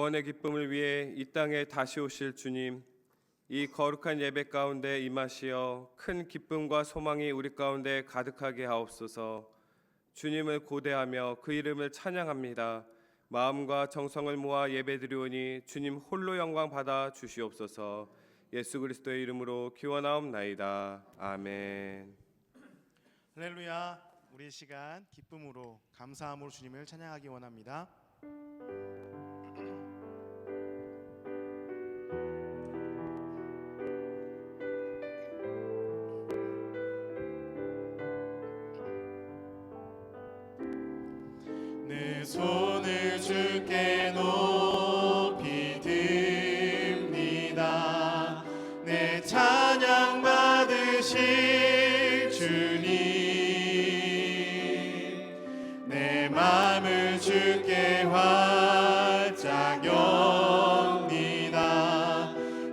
구원의 기쁨을 위해 이 땅에 다시 오실 주님, 이 거룩한 예배 가운데 임하시어 큰 기쁨과 소망이 우리 가운데 가득하게 하옵소서. 주님을 고대하며 그 이름을 찬양합니다. 마음과 정성을 모아 예배드리오니 주님 홀로 영광 받아 주시옵소서. 예수 그리스도의 이름으로 기원하옵나이다. 아멘. 할렐루야. 우리 시간 기쁨으로 감사함으로 주님을 찬양하기 원합니다. 내 손을 주께 높이 듭니다. 내 찬양 받으실 주님, 내 맘을 주께 활짝 엽니다.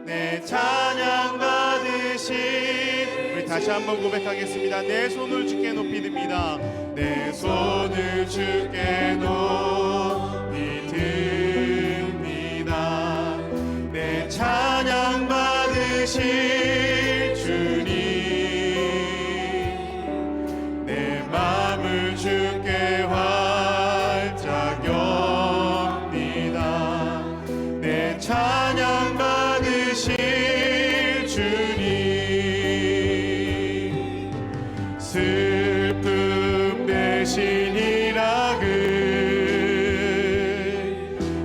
내 찬양 받으실, 우리 다시 한번 고백하겠습니다. 내 손을 주께 높이 듭니다. 내 손을 주께 높이 듭니다. 내 찬양 받으실 주님, 내 맘을 주께 활짝 엽니다. 내 찬양 받으실 주님, 슬픔 대신 희락을,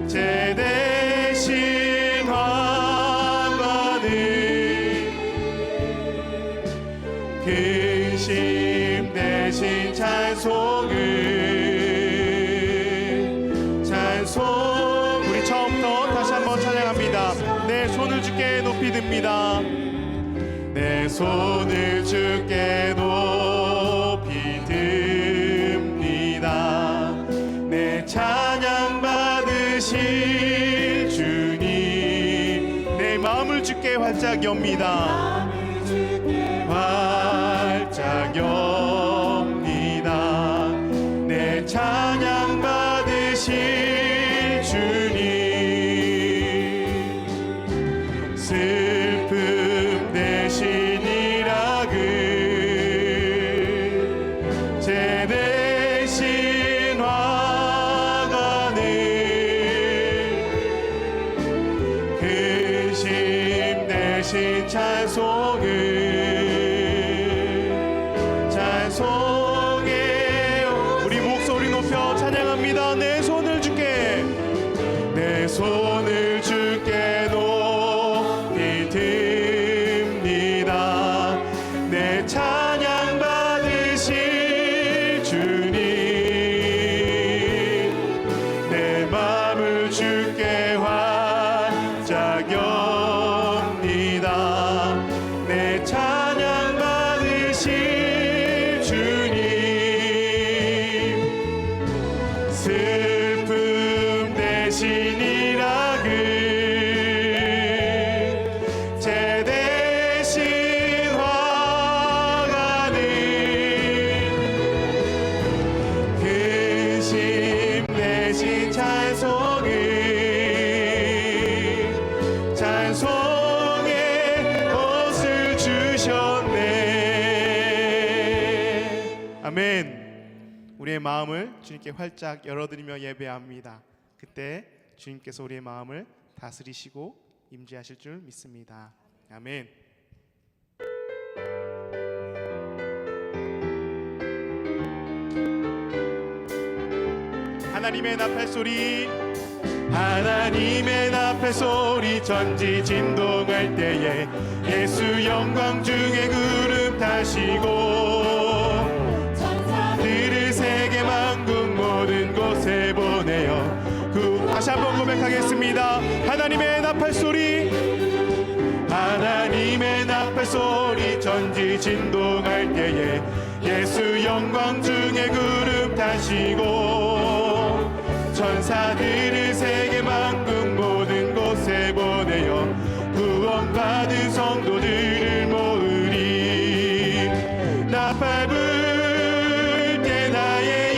죄 대신 화관을, 근심 대신 찬송을, 우리 처음부터 다시 한번 찬양합니다. 내 손을 주께 높이 듭니다. 내 손을 주께 높이 듭니다. 내 찬양 받으실 주님, 내 마음을 주께 활짝 엽니다. 활짝 엽니다. 내 찬양 받으실 주님, 슬픔 대신 희락을, 죄 대신 화관을, 근심 대신 찬송을, 찬송에 우리 목소리 높여 찬양합니다. 내 손을 주께, 내 손을 주께 높이 듭니다. 내 찬양 받으실 주님, 내 맘을 주께 활짝 엽니다. 내 찬양 받으실 주님, 슬픔 대신 희락을, 죄 대신 화관을, 근심 대신 찬송을, 찬송의 옷을 주셨네. 아멘. 우리의 마음을 주님께 활짝 열어드리며 예배합니다. 그때 주님께서 우리의 마음을 다스리시고 임재하실 줄 믿습니다. 아멘. 하나님의 나팔 소리, 하나님의 나팔 소리, 전지 진동할 때에 예수 영광 중에 구름 타시고, 천사들을 세계 만국 모든 곳에 보내어 다시 한번 고백하겠습니다. 하나님의 나팔 소리, 하나님의 나팔 소리, 전지 진동할 때에 예수 영광 중에 구름 타시고, 천사들을 세계 만국 모든 곳에 보내어 구원받은 성도들을 모으리. 나팔 불 때 나의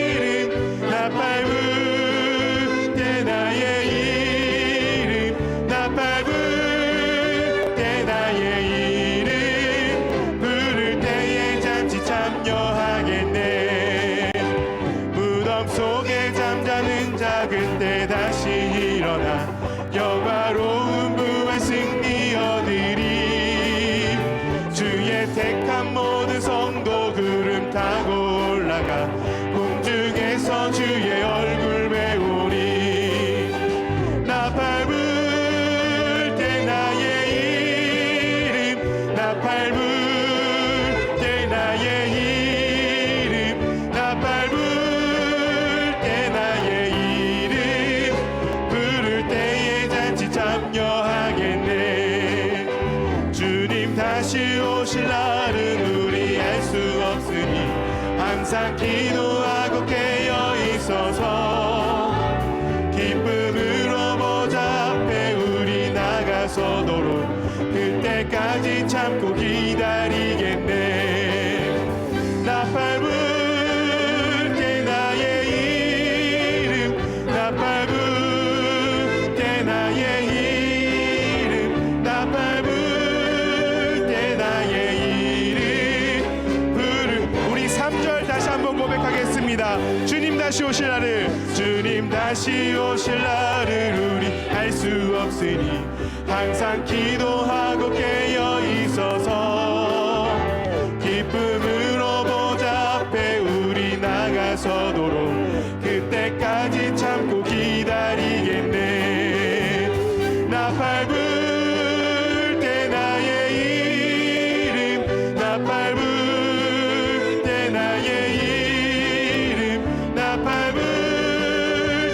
이름, 나팔 불 때 나의 오실 날은 우리 알 수 없으니 항상 기도하고 깨어 있어서 기쁨으로 보좌 앞에 우리 나가서도록 그때까지 참고 기다리겠네. 나팔불 때 나의 이름 나팔불 때 나의 이름 나팔불 때 나의 이름 부를 우리 3절 다시 한번 고백하겠습니다. 주님 다시 오실 날을 주님 다시 오실 날을 우리 알 수 없으니 항상 기도하고 깨어 있어서 기쁨으로 보좌 앞에 우리 나가서도록 그때까지 참고 기다리겠네. 나팔불 때 나의 이름 나팔불 때 나의 이름 나팔불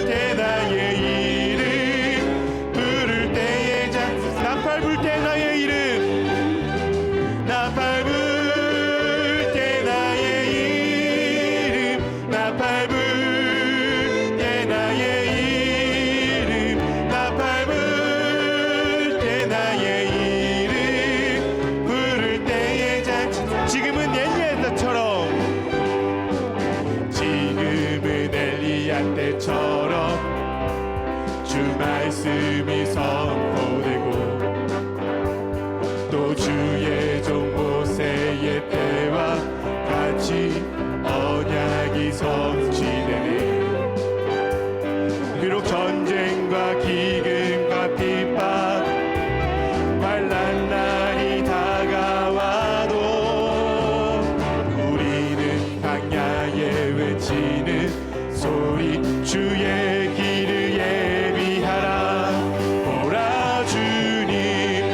때 나의 이름 부를 때에 나팔불 때 나의 이름 나팔불 때 나의 이름 나팔불 때 나의 이름 나팔불 때 나의 이름 부를 때에 잔치 지금은 엘리야 때처럼 지금은 엘리야 때처럼 주 말씀이 선포되고 또 주의 종 모세의 때와 같이 언약이 성취되네. 비록 전쟁과 기근과 핍박 환난 날이 다가와도 우리는 광야에 외치는 소리 주의 길을 예비하라. 보라 주님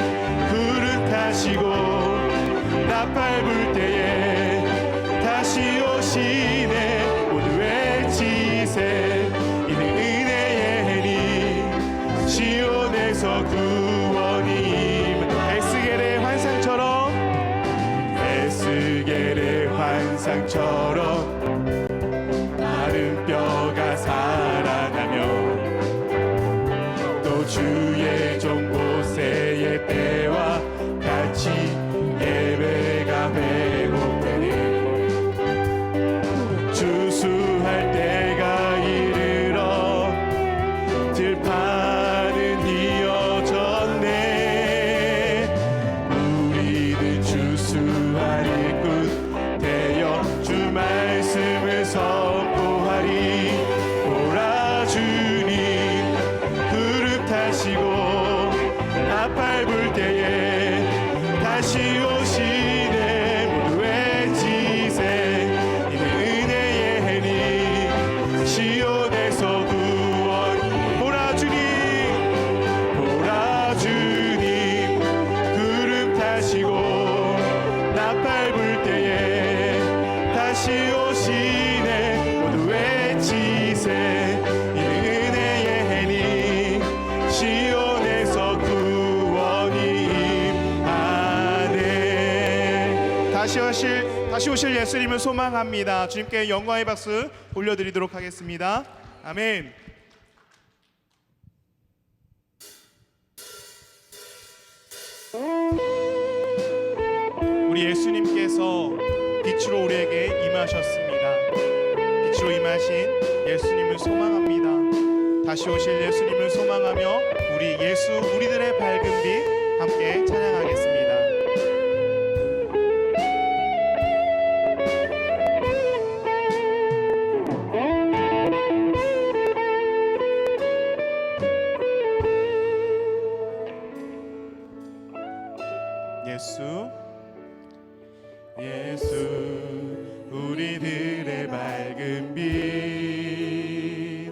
구름 타시고 나팔 불 때에 다시 오시네. 모두 외치세 이는 은혜의 해니 시온에서 구원임. 에스겔의 환상처럼 에스겔의 환상처럼 마른 뼈가 살아나며 또 주의 종 모세의 때와 같이 예배가 회복되네. 주수할 때가 이르러 들판은 이어졌네. 우리는 주수할 일꾼 되어 주 말씀을 선포하리. 보라 주님 구름 타시고 나팔 불 때에 다시 오시네. 모두 외치세 이는 은혜의 해니 시온에서 구원. 보라 주님 구름 타시고 나팔 불 때에 다시 오시네. 모두 외치세 이는 은혜의 해니 시온에서 구원이 하네. 다시 오실 예수님을 소망합니다. 주님께 영광의 박수 올려드리도록 하겠습니다. 아멘. 우리 예수님께서 빛으로 우리에게 임하셨습니다. 빛으로 임하신 예수님을 소망합니다. 다시 오실 예수님을 소망하며 우리들의 밝은 빛 함께 찬양하겠습니다. 예수 우리들의 밝은 빛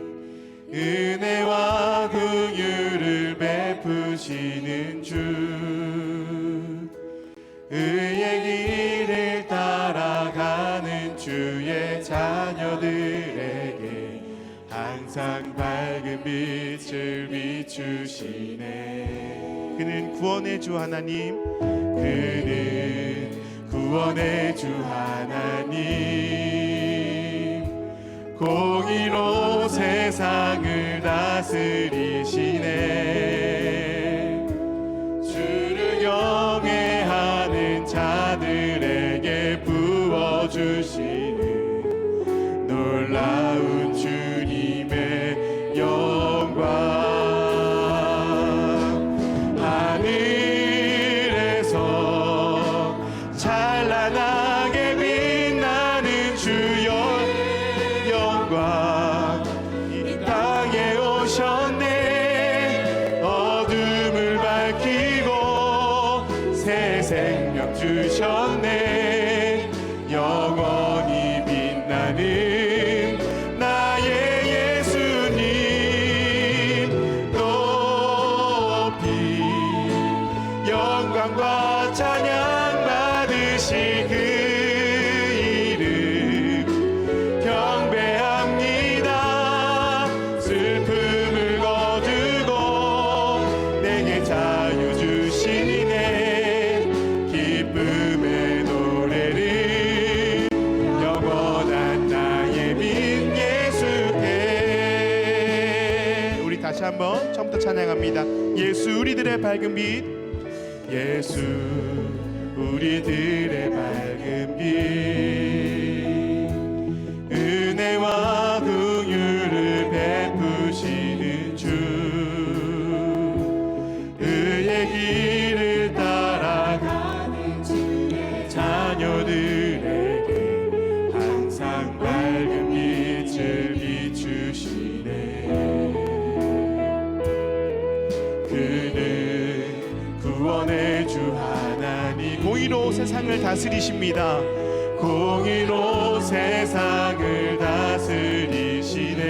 은혜와 긍휼을 베푸시는 주 의의 길을 따라가는 주의 자녀들에게 항상 밝은 빛을 비추시네. 그는 구원의 주 하나님, 그는 구원의 주 하나님 공의로 세상을 다스리시네 주를 경외하는 자들에게 부어주시는 놀라운 주님의 영광 하늘에서 찬란하게 빛나는 주의 영광 이 땅에 오셨네 어둠을 밝히고 새 생명 주셨네 영원히 빛나는 나의 예수님 높이 영광과 찬양 받으실 그 이름 경배합니다 슬픔을 거두고 내게 자유 주시네 기쁨의 노래를 영원한 나의 빈 예수께 우리 다시 한번 처음부터 찬양합니다 예수 우리들의 밝은 빛 예수 우리들의 밝은 빛 은혜와 긍휼을 베푸시는 주 의의 길을 따라가는 주의 자녀들에게 항상 밝은 빛을 비추시네 그는 구원의 주 하나님 공의로 세상을 다스리십니다 공의로 세상을 다스리시네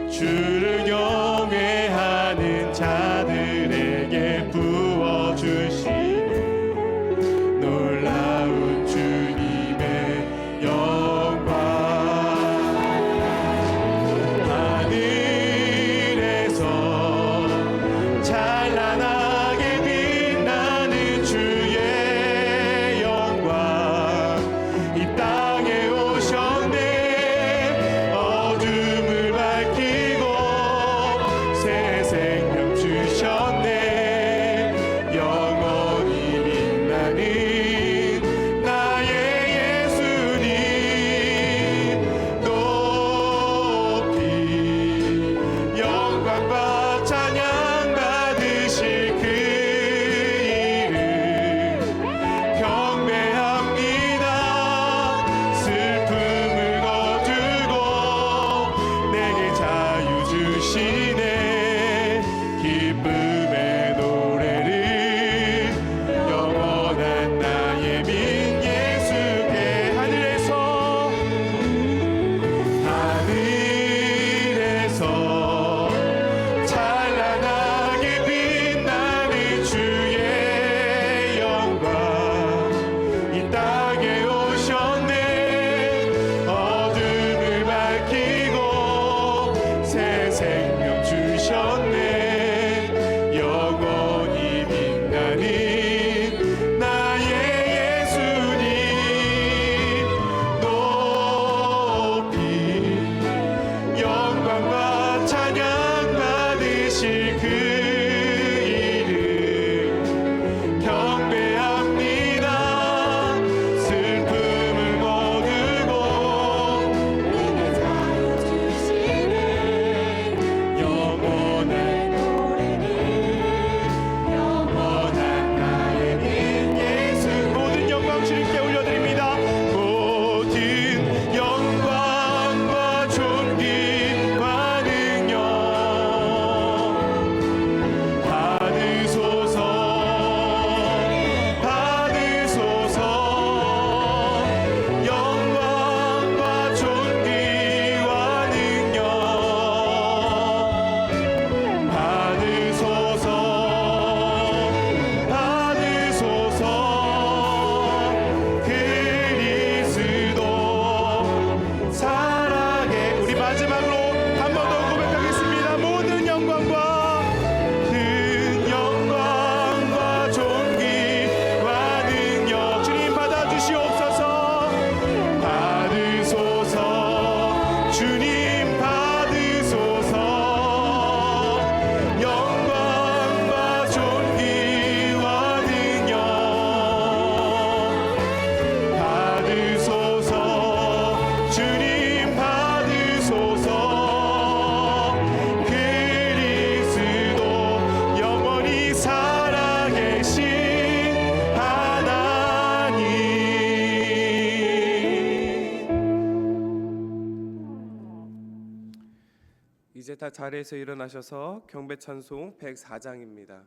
주를 경외하는 자들에게 부어주시네 놀라운 주님의 영광 하늘에서 찬란하게 빛나는 주의 영광 이 땅에 오셨네 어둠을 밝히고 새 다 자리에서 일어나셔서 경배 찬송 104장입니다.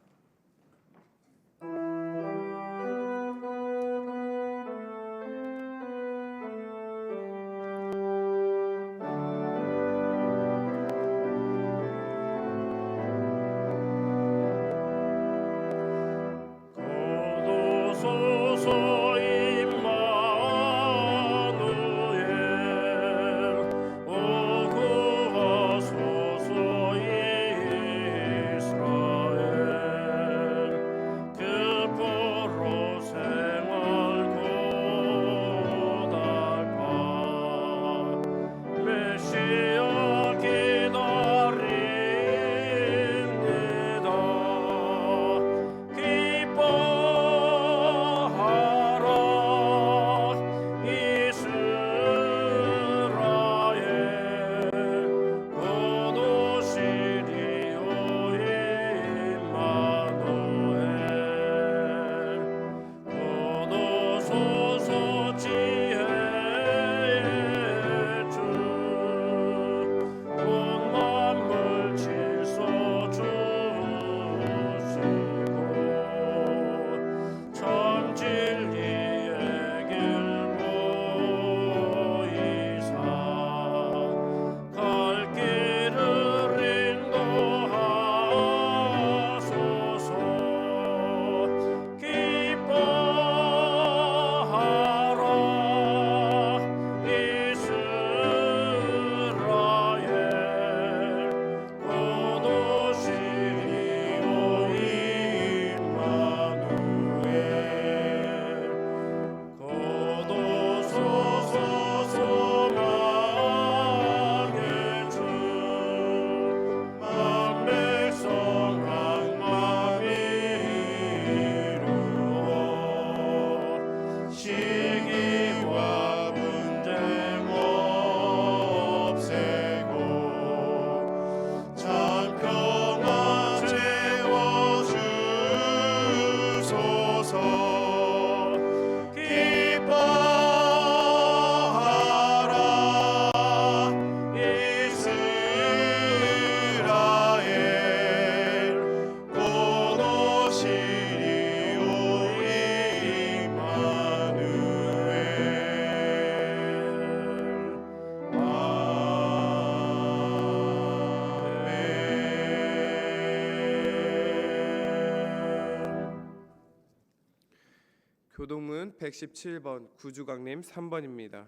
교동문 117번 구주강림 3번입니다.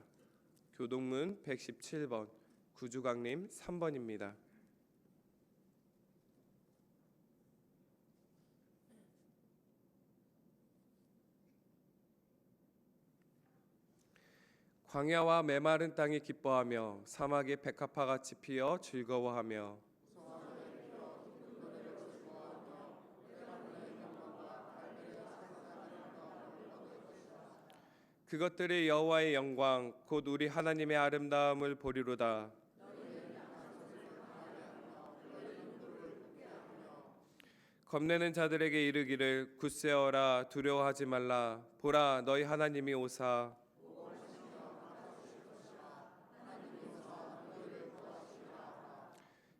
교동문 117번 구주강림 3번입니다. 광야와 메마른 땅이 기뻐하며 사막의 백합화같이 피어 즐거워하며 그것들이 여호와의 영광 곧 우리 하나님의 아름다움을 보리로다. 겁내는 자들에게 이르기를 굳세어라 두려워하지 말라. 보라 너희 하나님이 오사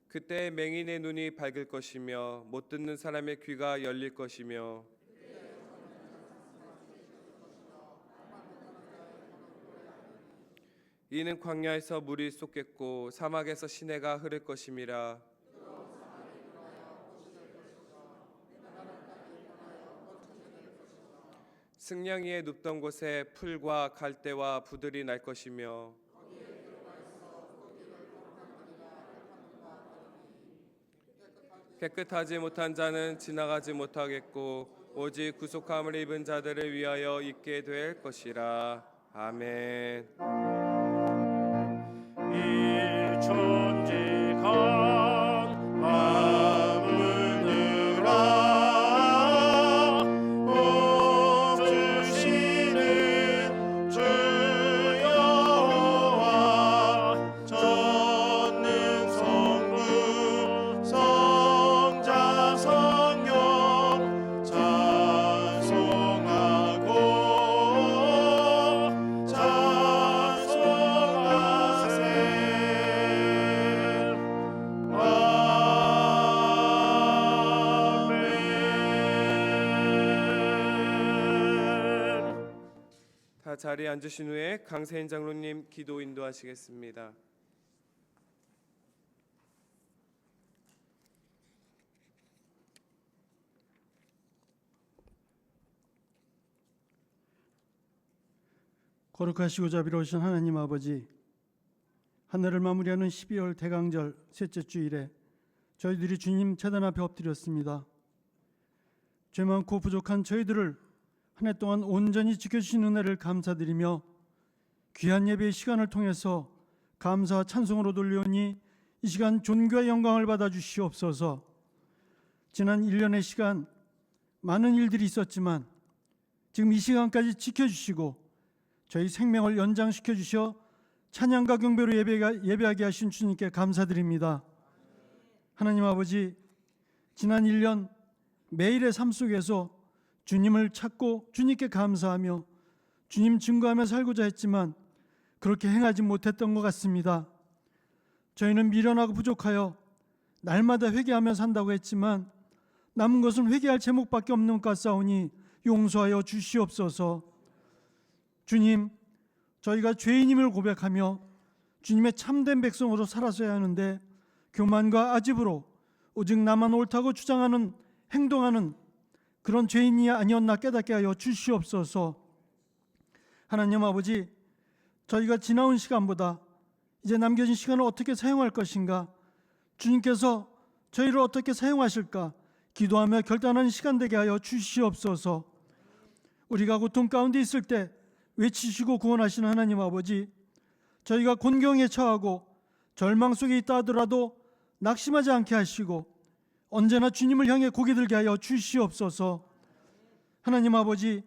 그때 맹인의 눈이 밝을 것이며 못 듣는 사람의 귀가 열릴 것이며 이는 광야에서 물이 쏟겠고 사막에서 시내가 흐를 것임이라. 승냥이의 눕던 곳에 풀과 갈대와 부들이 날 것이며 깨끗하지 못한 자는 지나가지 못하겠고 오직 구속함을 입은 자들을 위하여 있게 될 것이라. 아멘. 천지간 마음을 들어 복 주시는 주 여호와 전능 성부 성자 성령 찬송하고 찬송하세. 다 자리에 앉으신 후에 강세인 장로님 기도 인도하시겠습니다. 거룩하시고 자비로우신 하나님 아버지, 한 해를 마무리하는 12월 대강절 셋째 주일에 저희들이 주님 제단 앞에 엎드렸습니다. 죄 많고 부족한 저희들을 한 해 동안 온전히 지켜주신 은혜를 감사드리며 귀한 예배의 시간을 통해서 감사와 찬송으로 돌려오니 이 시간 존귀와 영광을 받아 주시옵소서. 지난 1년의 시간 많은 일들이 있었지만 지금 이 시간까지 지켜주시고 저희 생명을 연장시켜 주셔 찬양과 경배로 예배하게 하신 주님께 감사드립니다. 하나님 아버지, 지난 1년 매일의 삶 속에서 주님을 찾고 주님께 감사하며 주님 증거하며 살고자 했지만 그렇게 행하지 못했던 것 같습니다. 저희는 미련하고 부족하여 날마다 회개하며 산다고 했지만 남은 것은 회개할 제목밖에 없는 것 같사오니 용서하여 주시옵소서. 주님, 저희가 죄인임을 고백하며 주님의 참된 백성으로 살아서야 하는데 교만과 아집으로 오직 나만 옳다고 주장하는 행동하는 그런 죄인이 아니었나 깨닫게 하여 주시옵소서. 하나님 아버지, 저희가 지나온 시간보다 이제 남겨진 시간을 어떻게 사용할 것인가, 주님께서 저희를 어떻게 사용하실까 기도하며 결단하는 시간 되게 하여 주시옵소서. 우리가 고통 가운데 있을 때 외치시고 구원하시는 하나님 아버지, 저희가 곤경에 처하고 절망 속에 있다 하더라도 낙심하지 않게 하시고 언제나 주님을 향해 고개 들게 하여 주시옵소서. 하나님 아버지,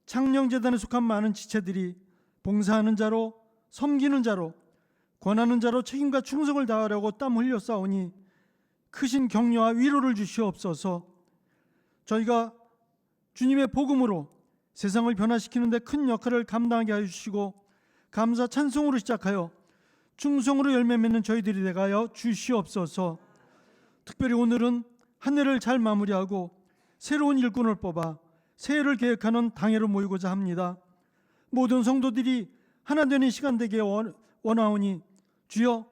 창령재단에 속한 많은 지체들이 봉사하는 자로, 섬기는 자로, 권하는 자로 책임과 충성을 다하려고 땀 흘려 싸우니 크신 격려와 위로를 주시옵소서. 저희가 주님의 복음으로 세상을 변화시키는 데 큰 역할을 감당하게 하여 주시고 감사 찬송으로 시작하여 충성으로 열매 맺는 저희들이 되게 하여 주시옵소서. 특별히 오늘은 한 해를 잘 마무리하고 새로운 일꾼을 뽑아 새해를 계획하는 당회로 모이고자 합니다. 모든 성도들이 하나 되는 시간 되게 원하오니 주여,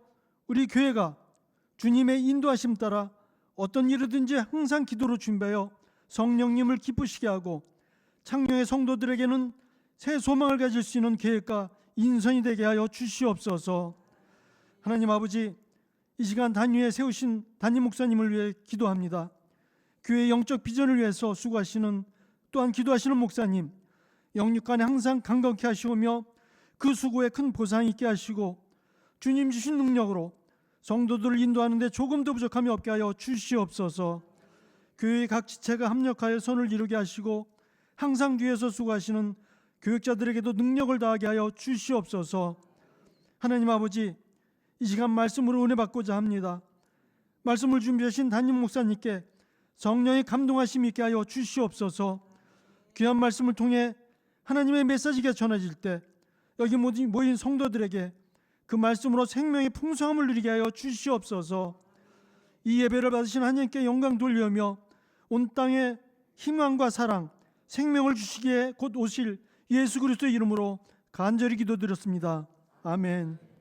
우리 교회가 주님의 인도하심 따라 어떤 일이든지 항상 기도로 준비하여 성령님을 기쁘시게 하고 창녀의 성도들에게는 새 소망을 가질 수 있는 계획과 인선이 되게 하여 주시옵소서. 하나님 아버지, 이 시간 단위에 세우신 담임 목사님을 위해 기도합니다. 교회의 영적 비전을 위해서 수고하시는, 또한 기도하시는 목사님, 영육간에 항상 강건케 하시오며 그 수고에 큰 보상이 있게 하시고 주님 주신 능력으로 성도들을 인도하는 데 조금도 부족함이 없게 하여 주시옵소서. 교회의 각 지체가 합력하여 손을 이루게 하시고 항상 뒤에서 수고하시는 교육자들에게도 능력을 다하게 하여 주시옵소서. 하나님 아버지, 이 시간 말씀으로 은혜 받고자 합니다. 말씀을 준비하신 담임 목사님께 성령의 감동하심이 있게 하여 주시옵소서. 귀한 말씀을 통해 하나님의 메시지가 전해질 때 여기 모인 성도들에게 그 말씀으로 생명의 풍성함을 누리게 하여 주시옵소서. 이 예배를 받으신 하나님께 영광 돌리며 온 땅에 희망과 사랑, 생명을 주시기에 곧 오실 예수 그리스도의 이름으로 간절히 기도드렸습니다. 아멘.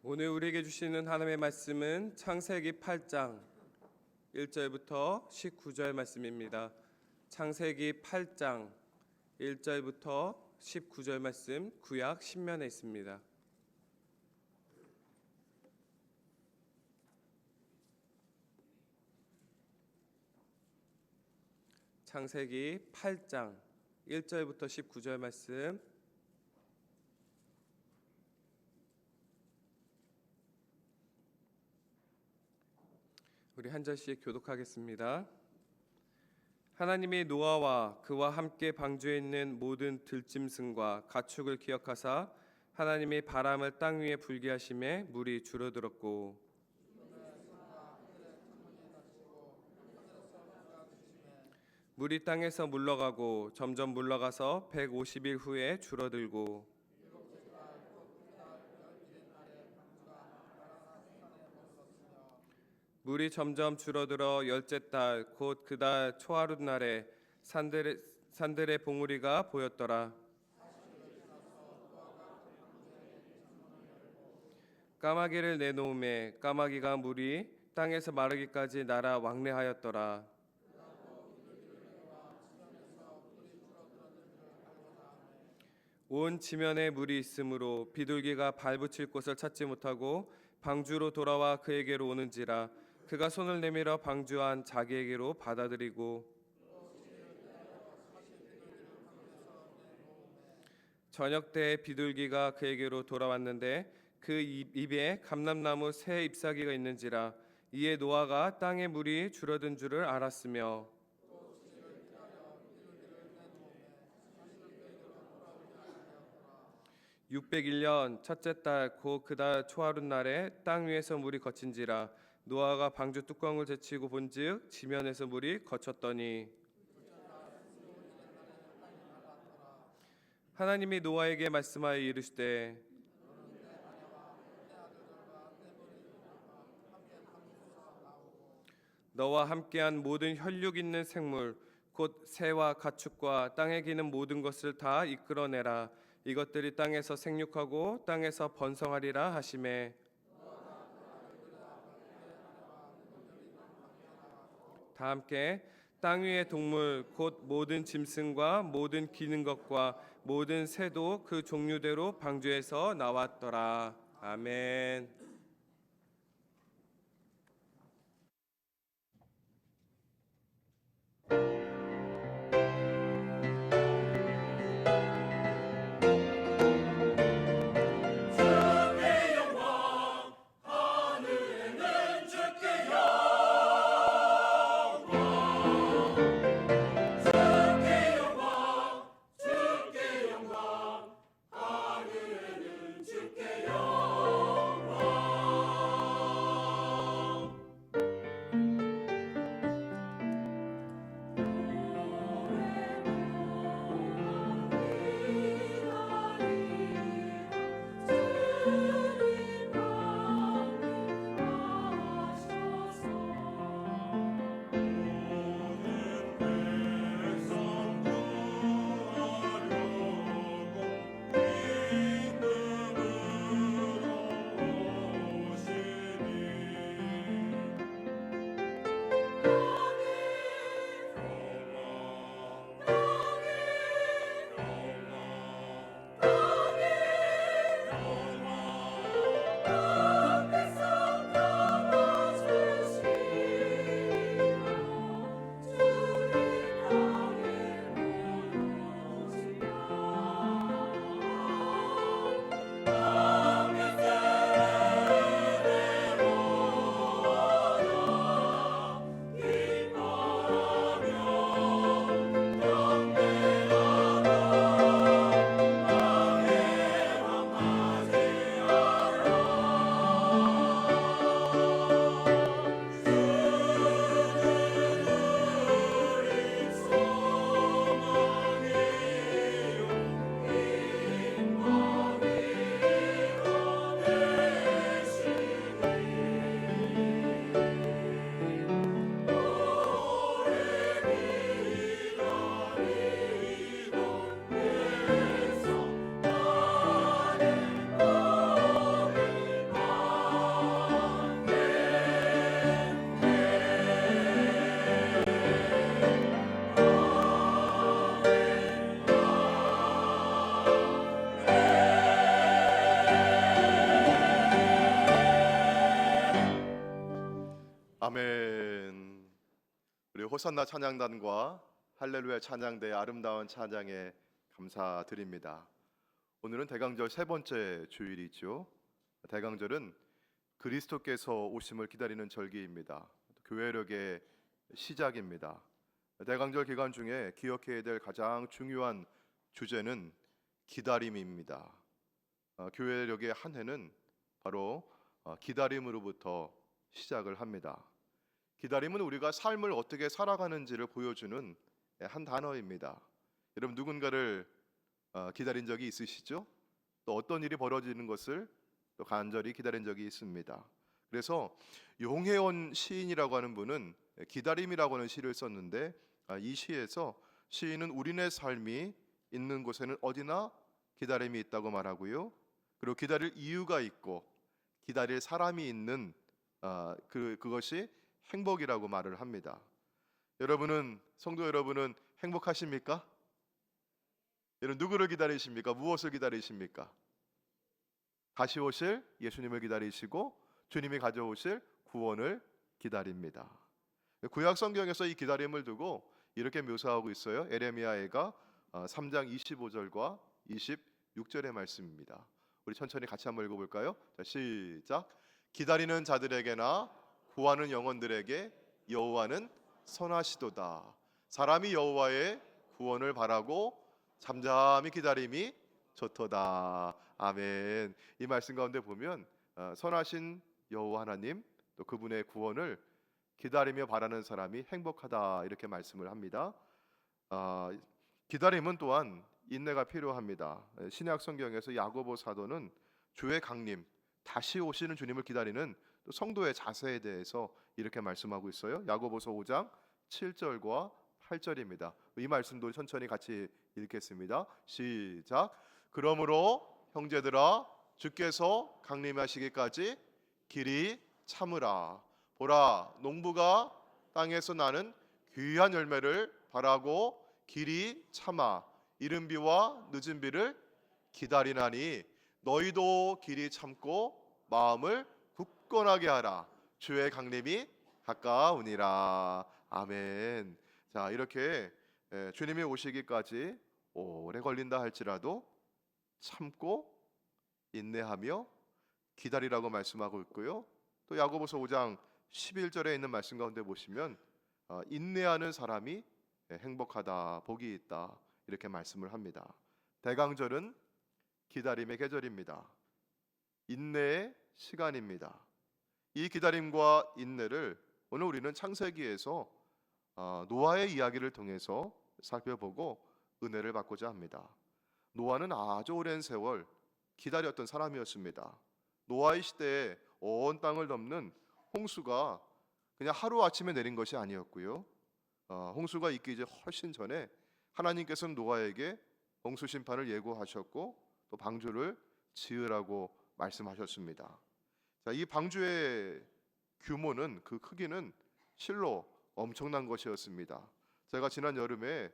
오늘 우리에게 주시는 하나님의 말씀은 창세기 8장 1절부터 19절 말씀입니다. 창세기 8장 1절부터 19절 말씀, 구약 신명에 있습니다. 창세기 8장 1절부터 19절 말씀, 우리 한 절씩 교독하겠습니다. 하나님이 노아와 그와 함께 방주에 있는 모든 들짐승과 가축을 기억하사 하나님이 바람을 땅 위에 불게 하심에 물이 줄어들었고 물이 땅에서 물러가고 점점 물러가서 150일 후에 줄어들고 물이 점점 줄어들어 열째 달 곧 그 달 초하룻 날에 산들의 봉우리가 보였더라. 까마귀를 내놓음에 까마귀가 물이 땅에서 마르기까지 날아 왕래하였더라. 온 지면에 물이 있으므로 비둘기가 발붙일 곳을 찾지 못하고 방주로 돌아와 그에게로 오는지라 그가 손을 내밀어 방주 안 자기에게로 받아들이고 저녁 때 비둘기가 그에게로 돌아왔는데 그 입에 감람나무 새 잎사귀가 있는지라 이에 노아가 땅에 물이 줄어든 줄을 알았으며 601년 첫째 달 곧 그 달 초하룻 날에 땅 위에서 물이 거친지라 노아가 방주 뚜껑을 제치고 본즉 지면에서 물이 거쳤더니 하나님이 노아에게 말씀하여 이르시되 너와 함께한 모든 혈육 있는 생물 곧 새와 가축과 땅에 기는 모든 것을 다 이끌어내라. 이것들이 땅에서 생육하고 땅에서 번성하리라 하시매 다 함께 땅 위의 동물 곧 모든 짐승과 모든 기는 것과 모든 새도 그 종류대로 방주에서 나왔더라. 아멘. 아멘. 우리 호산나 찬양단과 할렐루야 찬양대의 아름다운 찬양에 감사드립니다. 오늘은 대강절 세 번째 주일이죠. 대강절은 그리스도께서 오심을 기다리는 절기입니다. 교회력의 시작입니다. 대강절 기간 중에 기억해야 될 가장 중요한 주제는 기다림입니다. 교회력의 한 해는 바로 기다림으로부터 시작을 합니다. 기다림은 우리가 삶을 어떻게 살아가는지를 보여주는 한 단어입니다. 여러분 누군가를 기다린 적이 있으시죠? 또 어떤 일이 벌어지는 것을 또 간절히 기다린 적이 있습니다. 그래서 용혜원 시인이라고 하는 분은 기다림이라고 하는 시를 썼는데 이 시에서 시인은 우리네 삶이 있는 곳에는 어디나 기다림이 있다고 말하고요. 그리고 기다릴 이유가 있고 기다릴 사람이 있는 그것이 행복이라고 말을 합니다. 성도 여러분은 행복하십니까? 여러분 누구를 기다리십니까? 무엇을 기다리십니까? 다시 오실 예수님을 기다리시고 주님이 가져오실 구원을 기다립니다. 구약 성경에서 이 기다림을 두고 이렇게 묘사하고 있어요. 에레미야가 3장 25절과 26절의 말씀입니다. 우리 천천히 같이 한번 읽어볼까요? 자, 시작. 기다리는 자들에게나 구하는 영혼들에게 여호와는 선하시도다. 사람이 여호와의 구원을 바라고 잠잠히 기다림이 좋도다. 아멘. 이 말씀 가운데 보면 선하신 여호와 하나님 또 그분의 구원을 기다리며 바라는 사람이 행복하다 이렇게 말씀을 합니다. 기다림은 또한 인내가 필요합니다. 신약 성경에서 야고보 사도는 주의 강림, 다시 오시는 주님을 기다리는 또 성도의 자세에 대해서 이렇게 말씀하고 있어요. 야고보서 5장 7절과 8절입니다. 이 말씀도 천천히 같이 읽겠습니다. 시작. 그러므로 형제들아 주께서 강림하시기까지 길이 참으라. 보라 농부가 땅에서 나는 귀한 열매를 바라고 길이 참아 이른 비와 늦은 비를 기다리나니 너희도 길이 참고 마음을 굳건하게 하라. 주의 강림이 가까우니라. 아멘. 자, 이렇게 주님이 오시기까지 오래 걸린다 할지라도 참고 인내하며 기다리라고 말씀하고 있고요. 또 야고보서 5장 11절에 있는 말씀 가운데 보시면 인내하는 사람이 행복하다, 복이 있다 이렇게 말씀을 합니다. 대강절은 기다림의 계절입니다. 인내의 시간입니다. 이 기다림과 인내를 오늘 우리는 창세기에서 노아의 이야기를 통해서 살펴보고 은혜를 받고자 합니다. 노아는 아주 오랜 세월 기다렸던 사람이었습니다. 노아의 시대에 온 땅을 덮는 홍수가 그냥 하루아침에 내린 것이 아니었고요. 홍수가 있기 이제 훨씬 전에 하나님께서는 노아에게 홍수 심판을 예고하셨고 또 방주를 지으라고 말씀하셨습니다. 자, 이 방주의 규모는 그 크기는 실로 엄청난 것이었습니다. 제가 지난 여름에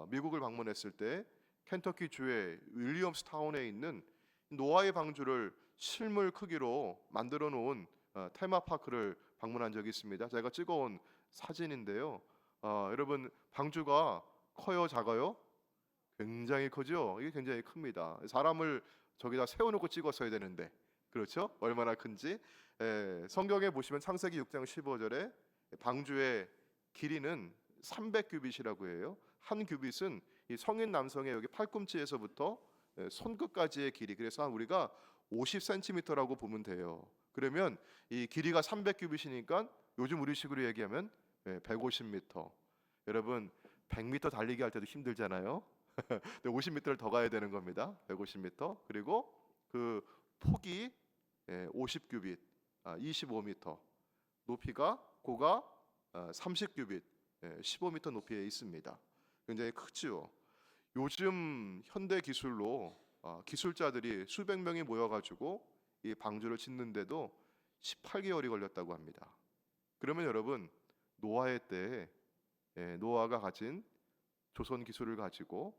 미국을 방문했을 때 켄터키 주의 윌리엄스 타운에 있는 노아의 방주를 실물 크기로 만들어 놓은 테마파크를 방문한 적이 있습니다. 제가 찍어온 사진인데요. 여러분 방주가 커요, 작아요? 굉장히 크죠. 이게 굉장히 큽니다. 사람을 저기다 세워놓고 찍었어야 되는데 그렇죠? 얼마나 큰지. 성경에 보시면 창세기 6장 15절에 방주의 길이는 300규빗이라고 해요. 한 규빗은 이 성인 남성의 여기 팔꿈치에서부터 손끝까지의 길이, 그래서 우리가 50cm라고 보면 돼요. 그러면 이 길이가 300규빗이니까 요즘 우리식으로 얘기하면 150m. 여러분 100m 달리기 할 때도 힘들잖아요. 50m를 더 가야 되는 겁니다. 150m. 그리고 그 폭이 50규빗, 25m. 높이가 고가 30규빗, 15m 높이에 있습니다. 굉장히 크죠. 요즘 현대 기술로 기술자들이 수백 명이 모여가지고 이 방주를 짓는데도 18개월이 걸렸다고 합니다. 그러면 여러분 노아의 때에 노아가 가진 조선 기술을 가지고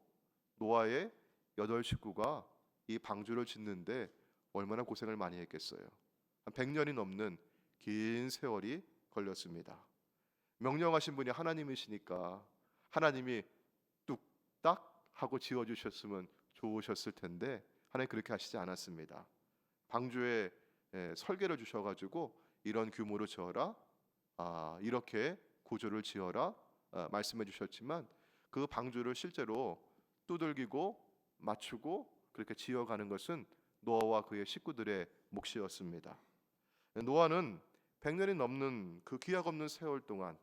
노아의 8식구가 이 방주를 짓는데 얼마나 고생을 많이 했겠어요. 한 100년이 넘는 긴 세월이 걸렸습니다. 명령하신 분이 하나님이시니까 하나님이 뚝딱 하고 지어주셨으면 좋으셨을 텐데 하나님 그렇게 하시지 않았습니다. 방주에 설계를 주셔가지고 이런 규모로 지어라, 이렇게 구조를 지어라 말씀해 주셨지만 그 방주를 실제로 두들기고 맞추고 그렇게 지어가는 것은 노아와 그의 식구들의 몫이었습니다. 노아는 100년이 넘는 그 기약 없는 세월 동안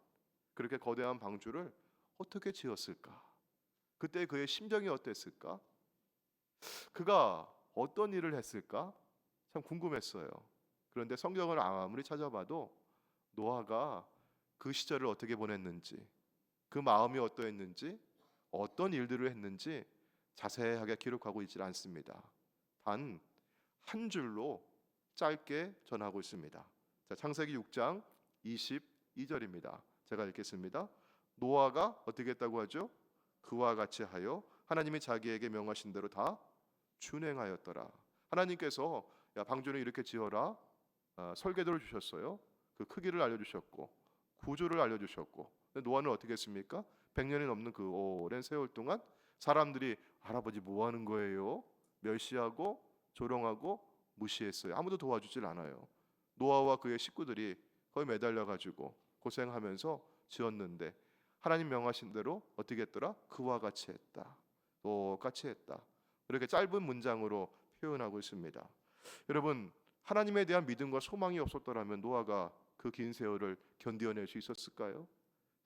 그렇게 거대한 방주를 어떻게 지었을까? 그때 그의 심정이 어땠을까? 그가 어떤 일을 했을까? 참 궁금했어요. 그런데 성경을 아무리 찾아봐도 노아가 그 시절을 어떻게 보냈는지, 그 마음이 어떠했는지, 어떤 일들을 했는지 자세하게 기록하고 있지 않습니다. 단 한 줄로 짧게 전하고 있습니다. 자, 창세기 6장 22절입니다. 제가 읽겠습니다. 노아가 어떻게 했다고 하죠? 그와 같이 하여 하나님이 자기에게 명하신 대로 다 준행하였더라. 하나님께서 야, 방주는 이렇게 지어라 설계도를 주셨어요. 그 크기를 알려주셨고 구조를 알려주셨고, 노아는 어떻게 했습니까? 100년이 넘는 그 오랜 세월 동안 사람들이 할아버지 뭐 하는 거예요? 멸시하고 조롱하고 무시했어요. 아무도 도와주질 않아요. 노아와 그의 식구들이 거의 매달려 가지고 고생하면서 지었는데 하나님 명하신 대로 어떻게 했더라? 그와 같이 했다. 똑같이 했다. 이렇게 짧은 문장으로 표현하고 있습니다. 여러분, 하나님에 대한 믿음과 소망이 없었더라면 노아가 그 긴 세월을 견뎌낼 수 있었을까요?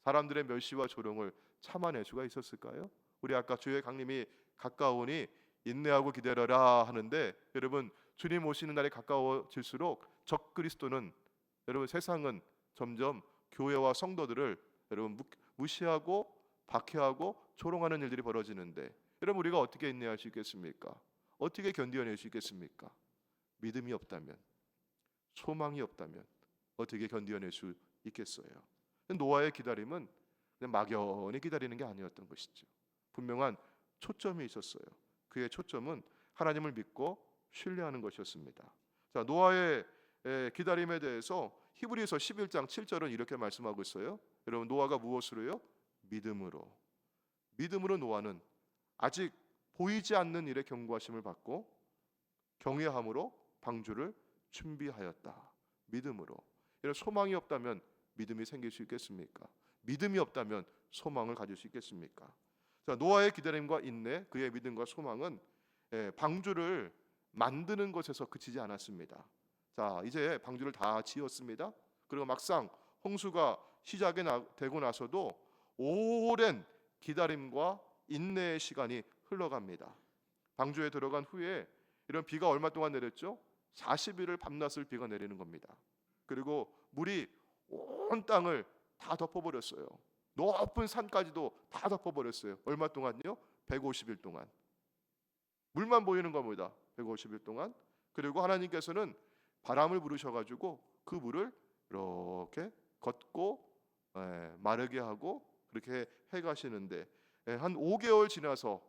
사람들의 멸시와 조롱을 참아낼 수가 있었을까요? 우리 아까 주의 강림이 가까우니 인내하고 기다려라 하는데, 여러분 주님 오시는 날이 가까워질수록 적 그리스도는, 여러분 세상은 점점 교회와 성도들을 여러분 무시하고 박해하고 조롱하는 일들이 벌어지는데, 여러분 우리가 어떻게 인내할 수 있겠습니까? 어떻게 견뎌낼 수 있겠습니까? 믿음이 없다면, 소망이 없다면 어떻게 견뎌낼 수 있겠어요? 노아의 기다림은 그냥 막연히 기다리는 게 아니었던 것이죠. 분명한 초점이 있었어요. 그의 초점은 하나님을 믿고 신뢰하는 것이었습니다. 자, 노아의 기다림에 대해서 히브리서 11장 7절은 이렇게 말씀하고 있어요. 여러분, 노아가 무엇으로요? 믿음으로. 믿음으로 노아는 아직 보이지 않는 일에 경고하심을 받고 경외함으로 방주를 준비하였다. 믿음으로. 이런 소망이 없다면 믿음이 생길 수 있겠습니까? 믿음이 없다면 소망을 가질 수 있겠습니까? 자, 노아의 기다림과 인내, 그의 믿음과 소망은 방주를 만드는 것에서 그치지 않았습니다. 자, 이제 방주를 다 지었습니다. 그리고 막상 홍수가 시작이 되고 나서도 오랜 기다림과 인내의 시간이 흘러갑니다. 방주에 들어간 후에 이런 비가 얼마 동안 내렸죠? 40일을 밤낮을 비가 내리는 겁니다. 그리고 물이 온 땅을 다 덮어버렸어요. 높은 산까지도 다 덮어버렸어요. 얼마 동안요? 150일 동안. 물만 보이는 겁니다. 150일 동안. 그리고 하나님께서는 바람을 부르셔가지고 그 물을 이렇게 걷고 마르게 하고 그렇게 해가시는데, 한 5개월 지나서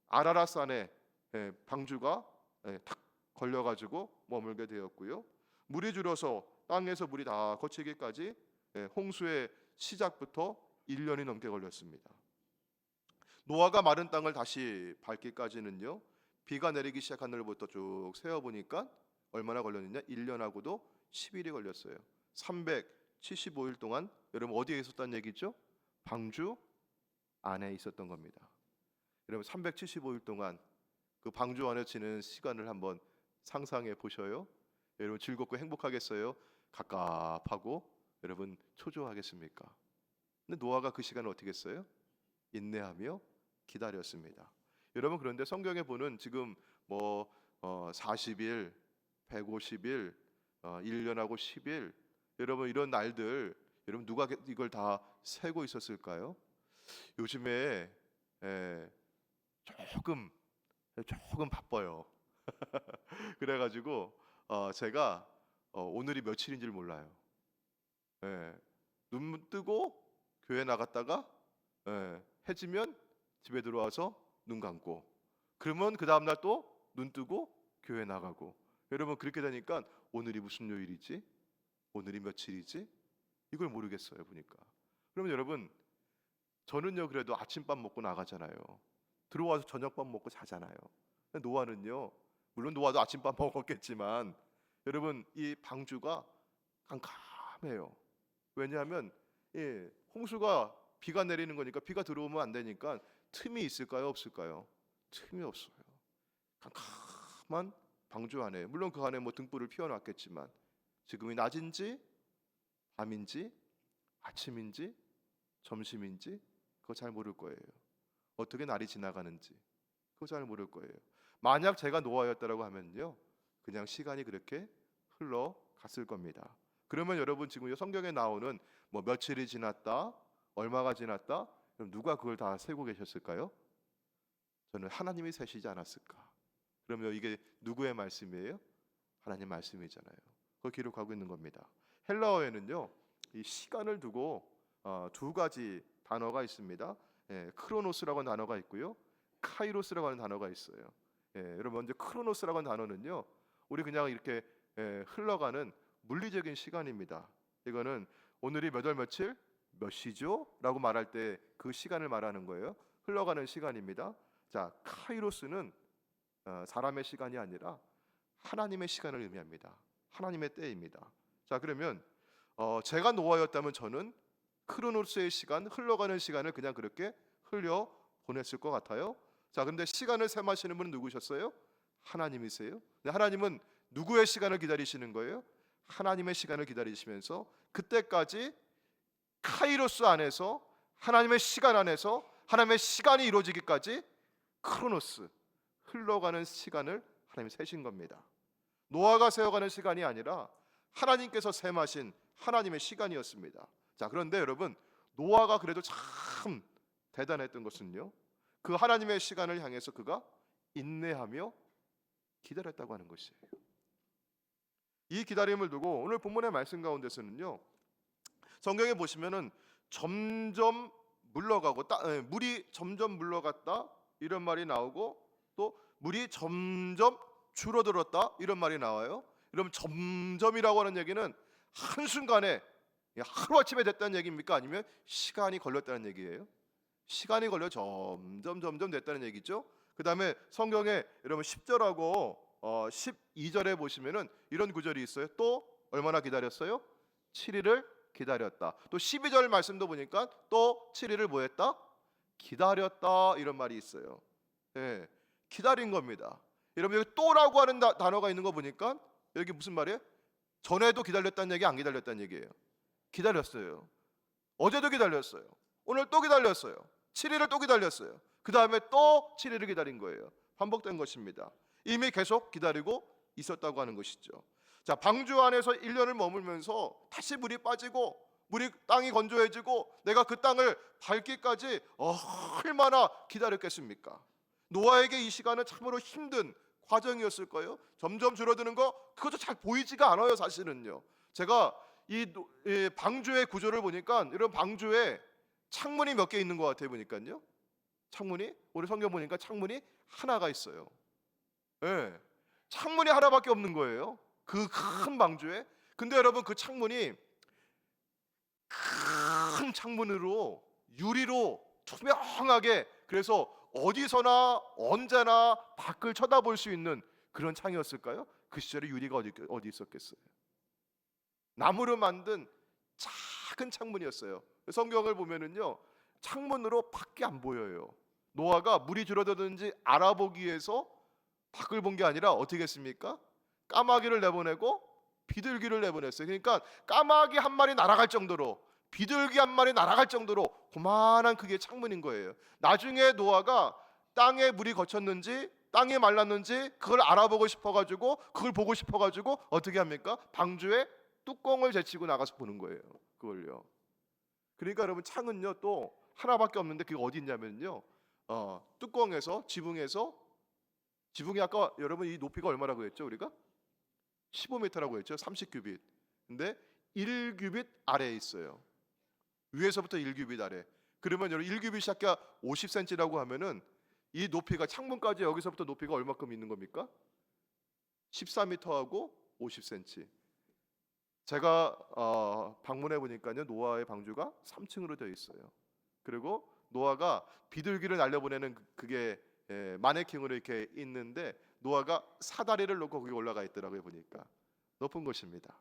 아라랏산에 방주가 탁 걸려가지고 머물게 되었고요. 물이 줄어서 땅에서 물이 다 거치기까지 홍수의 시작부터 1년이 넘게 걸렸습니다. 노아가 마른 땅을 다시 밟기까지는요, 비가 내리기 시작한 날부터 쭉 세어보니까 얼마나 걸렸느냐? 1년하고도 10일이 걸렸어요. 375일 동안 여러분 어디에 있었다는 얘기죠? 방주 안에 있었던 겁니다. 여러분 375일 동안 그 방주 안에 지는 시간을 한번 상상해 보셔요. 여러분 즐겁고 행복하겠어요? 갑갑하고 여러분 초조하겠습니까? 근데 노아가 그 시간을 어떻게 했어요? 인내하며 기다렸습니다. 여러분, 그런데 성경에 보는 지금 40일, 150일, 1년하고 10일, 여러분 이런 날들, 여러분 누가 이걸 다 세고 있었을까요? 요즘에 조금 바빠요. 그래가지고 제가 오늘이 며칠인지를 몰라요. 눈 뜨고 교회 나갔다가 해지면 집에 들어와서 눈 감고, 그러면 그 다음날 또 눈 뜨고 교회 나가고, 여러분 그렇게 되니까 오늘이 무슨 요일이지? 오늘이 며칠이지? 이걸 모르겠어요 보니까. 그러면 여러분, 저는요 그래도 아침밥 먹고 나가잖아요. 들어와서 저녁밥 먹고 자잖아요. 노아는요, 물론 노아도 아침밥 먹었겠지만 여러분 이 방주가 깜깜해요. 왜냐하면 홍수가 비가 내리는 거니까 비가 들어오면 안 되니까 틈이 있을까요? 없을까요? 틈이 없어요. 캄캄한 방주 안에, 물론 그 안에 뭐 등불을 피워놨겠지만 지금이 낮인지 밤인지 아침인지 점심인지 그거 잘 모를 거예요. 어떻게 날이 지나가는지 그거 잘 모를 거예요. 만약 제가 노아였다라고 하면요, 그냥 시간이 그렇게 흘러갔을 겁니다. 그러면 여러분 지금 성경에 나오는 뭐 며칠이 지났다, 얼마가 지났다, 그럼 누가 그걸 다 세고 계셨을까요? 저는 하나님이 세시지 않았을까? 그러면 이게 누구의 말씀이에요? 하나님 말씀이잖아요. 그걸 기록하고 있는 겁니다. 헬라어에는요, 이 시간을 두고 두 가지 단어가 있습니다. 크로노스라고 하는 단어가 있고요, 카이로스라고 하는 단어가 있어요. 여러분 먼저 크로노스라고 하는 단어는요, 우리 그냥 이렇게 흘러가는 물리적인 시간입니다. 이거는 오늘이 몇 월 며칠 몇 시죠? 라고 말할 때 그 시간을 말하는 거예요. 흘러가는 시간입니다. 자, 카이로스는 사람의 시간이 아니라 하나님의 시간을 의미합니다. 하나님의 때입니다. 자, 그러면 제가 노아였다면 저는 크로노스의 시간, 흘러가는 시간을 그냥 그렇게 흘려 보냈을 것 같아요. 자, 근데 시간을 셈하시는 분은 누구셨어요? 하나님이세요. 하나님은 누구의 시간을 기다리시는 거예요? 하나님의 시간을 기다리시면서 그때까지 카이로스 안에서, 하나님의 시간 안에서 하나님의 시간이 이루어지기까지 크로노스, 흘러가는 시간을 하나님이 세신 겁니다. 노아가 세워가는 시간이 아니라 하나님께서 셈하신 하나님의 시간이었습니다. 자, 그런데 여러분, 노아가 그래도 참 대단했던 것은요, 그 하나님의 시간을 향해서 그가 인내하며 기다렸다고 하는 것이에요. 이 기다림을 두고 오늘 본문의 말씀 가운데서는요, 성경에 보시면은 점점 물러가고 물이 점점 물러갔다 이런 말이 나오고, 또 물이 점점 줄어들었다 이런 말이 나와요. 그럼 점점이라고 하는 얘기는 한순간에 하루아침에 됐다는 얘기입니까? 아니면 시간이 걸렸다는 얘기예요? 시간이 걸려 점점 됐다는 얘기죠. 그 다음에 성경에 여러분 10절하고 12절에 보시면은 이런 구절이 있어요. 또 얼마나 기다렸어요? 7일을 기다렸다. 또 12절 말씀도 보니까 또 7일을 뭐 했다? 기다렸다 이런 말이 있어요. 기다린 겁니다. 여러분 여기 또라고 하는 단어가 있는 거 보니까 여기 무슨 말이에요? 전에도 기다렸다는 얘기, 안 기다렸다는 얘기예요. 기다렸어요. 어제도 기다렸어요. 오늘 또 기다렸어요. 7일을 또 기다렸어요. 그 다음에 또 7일을 기다린 거예요. 반복된 것입니다. 이미 계속 기다리고 있었다고 하는 것이죠. 자, 방주 안에서 1년을 머물면서 다시 물이 빠지고 땅이 건조해지고 내가 그 땅을 밟기까지 얼마나 기다렸겠습니까? 노아에게 이 시간은 참으로 힘든 과정이었을 거예요. 점점 줄어드는 거 그것도 잘 보이지가 않아요, 사실은요. 제가 이 방주의 구조를 보니까 이런 방주에 창문이 몇 개 있는 것 같아요. 보니까요, 창문이, 우리 성경 보니까 창문이 하나가 있어요. 창문이 하나밖에 없는 거예요, 그 큰 방주에. 근데 여러분 그 창문이 큰 창문으로 유리로 투명하게, 그래서 어디서나 언제나 밖을 쳐다볼 수 있는 그런 창이었을까요? 그 시절에 유리가 어디 있었겠어요? 나무로 만든 작은 창문이었어요. 성경을 보면은요, 창문으로 밖이 안 보여요. 노아가 물이 줄어드는지 알아보기 위해서 밖을 본 게 아니라 어떻게 했습니까? 까마귀를 내보내고 비둘기를 내보냈어요. 그러니까 까마귀 한 마리 날아갈 정도로, 비둘기 한 마리 날아갈 정도로 그만한 크기의 창문인 거예요. 나중에 노아가 땅에 물이 거쳤는지 땅이 말랐는지 그걸 알아보고 싶어가지고, 그걸 보고 싶어가지고 어떻게 합니까? 방주에 뚜껑을 제치고 나가서 보는 거예요, 그걸요. 그러니까 여러분 창은요 또 하나밖에 없는데 그게 어디 있냐면요, 뚜껑에서 지붕이 아까 여러분 이 높이가 얼마라고 했죠? 우리가 15m라고 했죠. 30규빗. 근데 1규빗 아래에 있어요. 위에서부터 1규빗 아래. 그러면 여러분 1규빗이 아까 50cm라고 하면은 이 높이가, 창문까지 여기서부터 높이가 얼마큼 있는 겁니까? 14m하고 50cm. 제가 방문해 보니까요, 노아의 방주가 3층으로 되어 있어요. 그리고 노아가 비둘기를 날려보내는 그게 마네킹으로 이렇게 있는데, 노아가 사다리를 놓고 거기 올라가 있더라고요. 보니까 높은 곳입니다.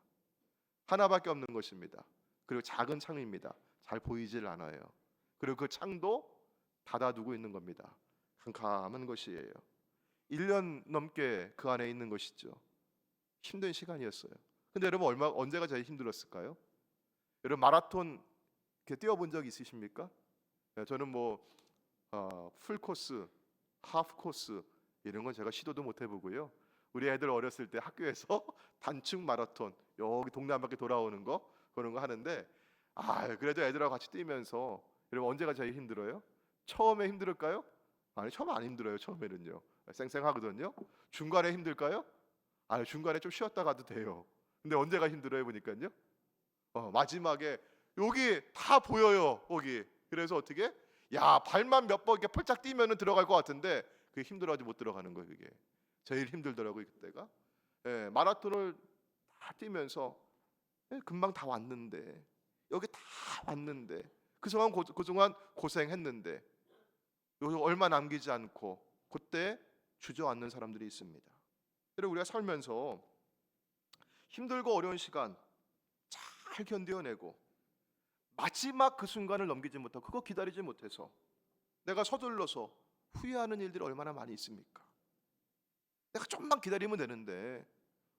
하나밖에 없는 곳입니다. 그리고 작은 창입니다. 잘 보이질 않아요. 그리고 그 창도 닫아두고 있는 겁니다. 캄캄한 것이에요. 1년 넘게 그 안에 있는 것이죠. 힘든 시간이었어요. 근데 여러분 언제가 제일 힘들었을까요? 여러분 마라톤 이렇게 뛰어본 적 있으십니까? 저는 풀 코스, 하프 코스 이런 건 제가 시도도 못 해보고요. 우리 애들 어렸을 때 학교에서 단축 마라톤 여기 동네 한 바퀴 돌아오는 거 그런 거 하는데 그래도 애들하고 같이 뛰면서 여러분 언제가 제일 힘들어요? 처음에 힘들을까요? 아니 처음 안 힘들어요. 처음에는요. 쌩쌩하거든요. 중간에 힘들까요? 아니 중간에 좀 쉬었다 가도 돼요. 근데 언제가 힘들어요 보니까요. 마지막에 여기 다 보여요. 거기. 그래서 어떻게? 야 발만 몇 번 이렇게 펄짝 뛰면은 들어갈 것 같은데 그게 힘들어가지고 못 들어가는 거예요. 그게 제일 힘들더라고요 그때가. 마라톤을 다 뛰면서 금방 다 왔는데 여기 다 왔는데 그동안 고생했는데 여기 얼마 남기지 않고 그때 주저앉는 사람들이 있습니다. 여러분 우리가 살면서 힘들고 어려운 시간 잘 견뎌내고 마지막 그 순간을 넘기지 못하고 그거 기다리지 못해서 내가 서둘러서 후회하는 일들이 얼마나 많이 있습니까? 내가 좀만 기다리면 되는데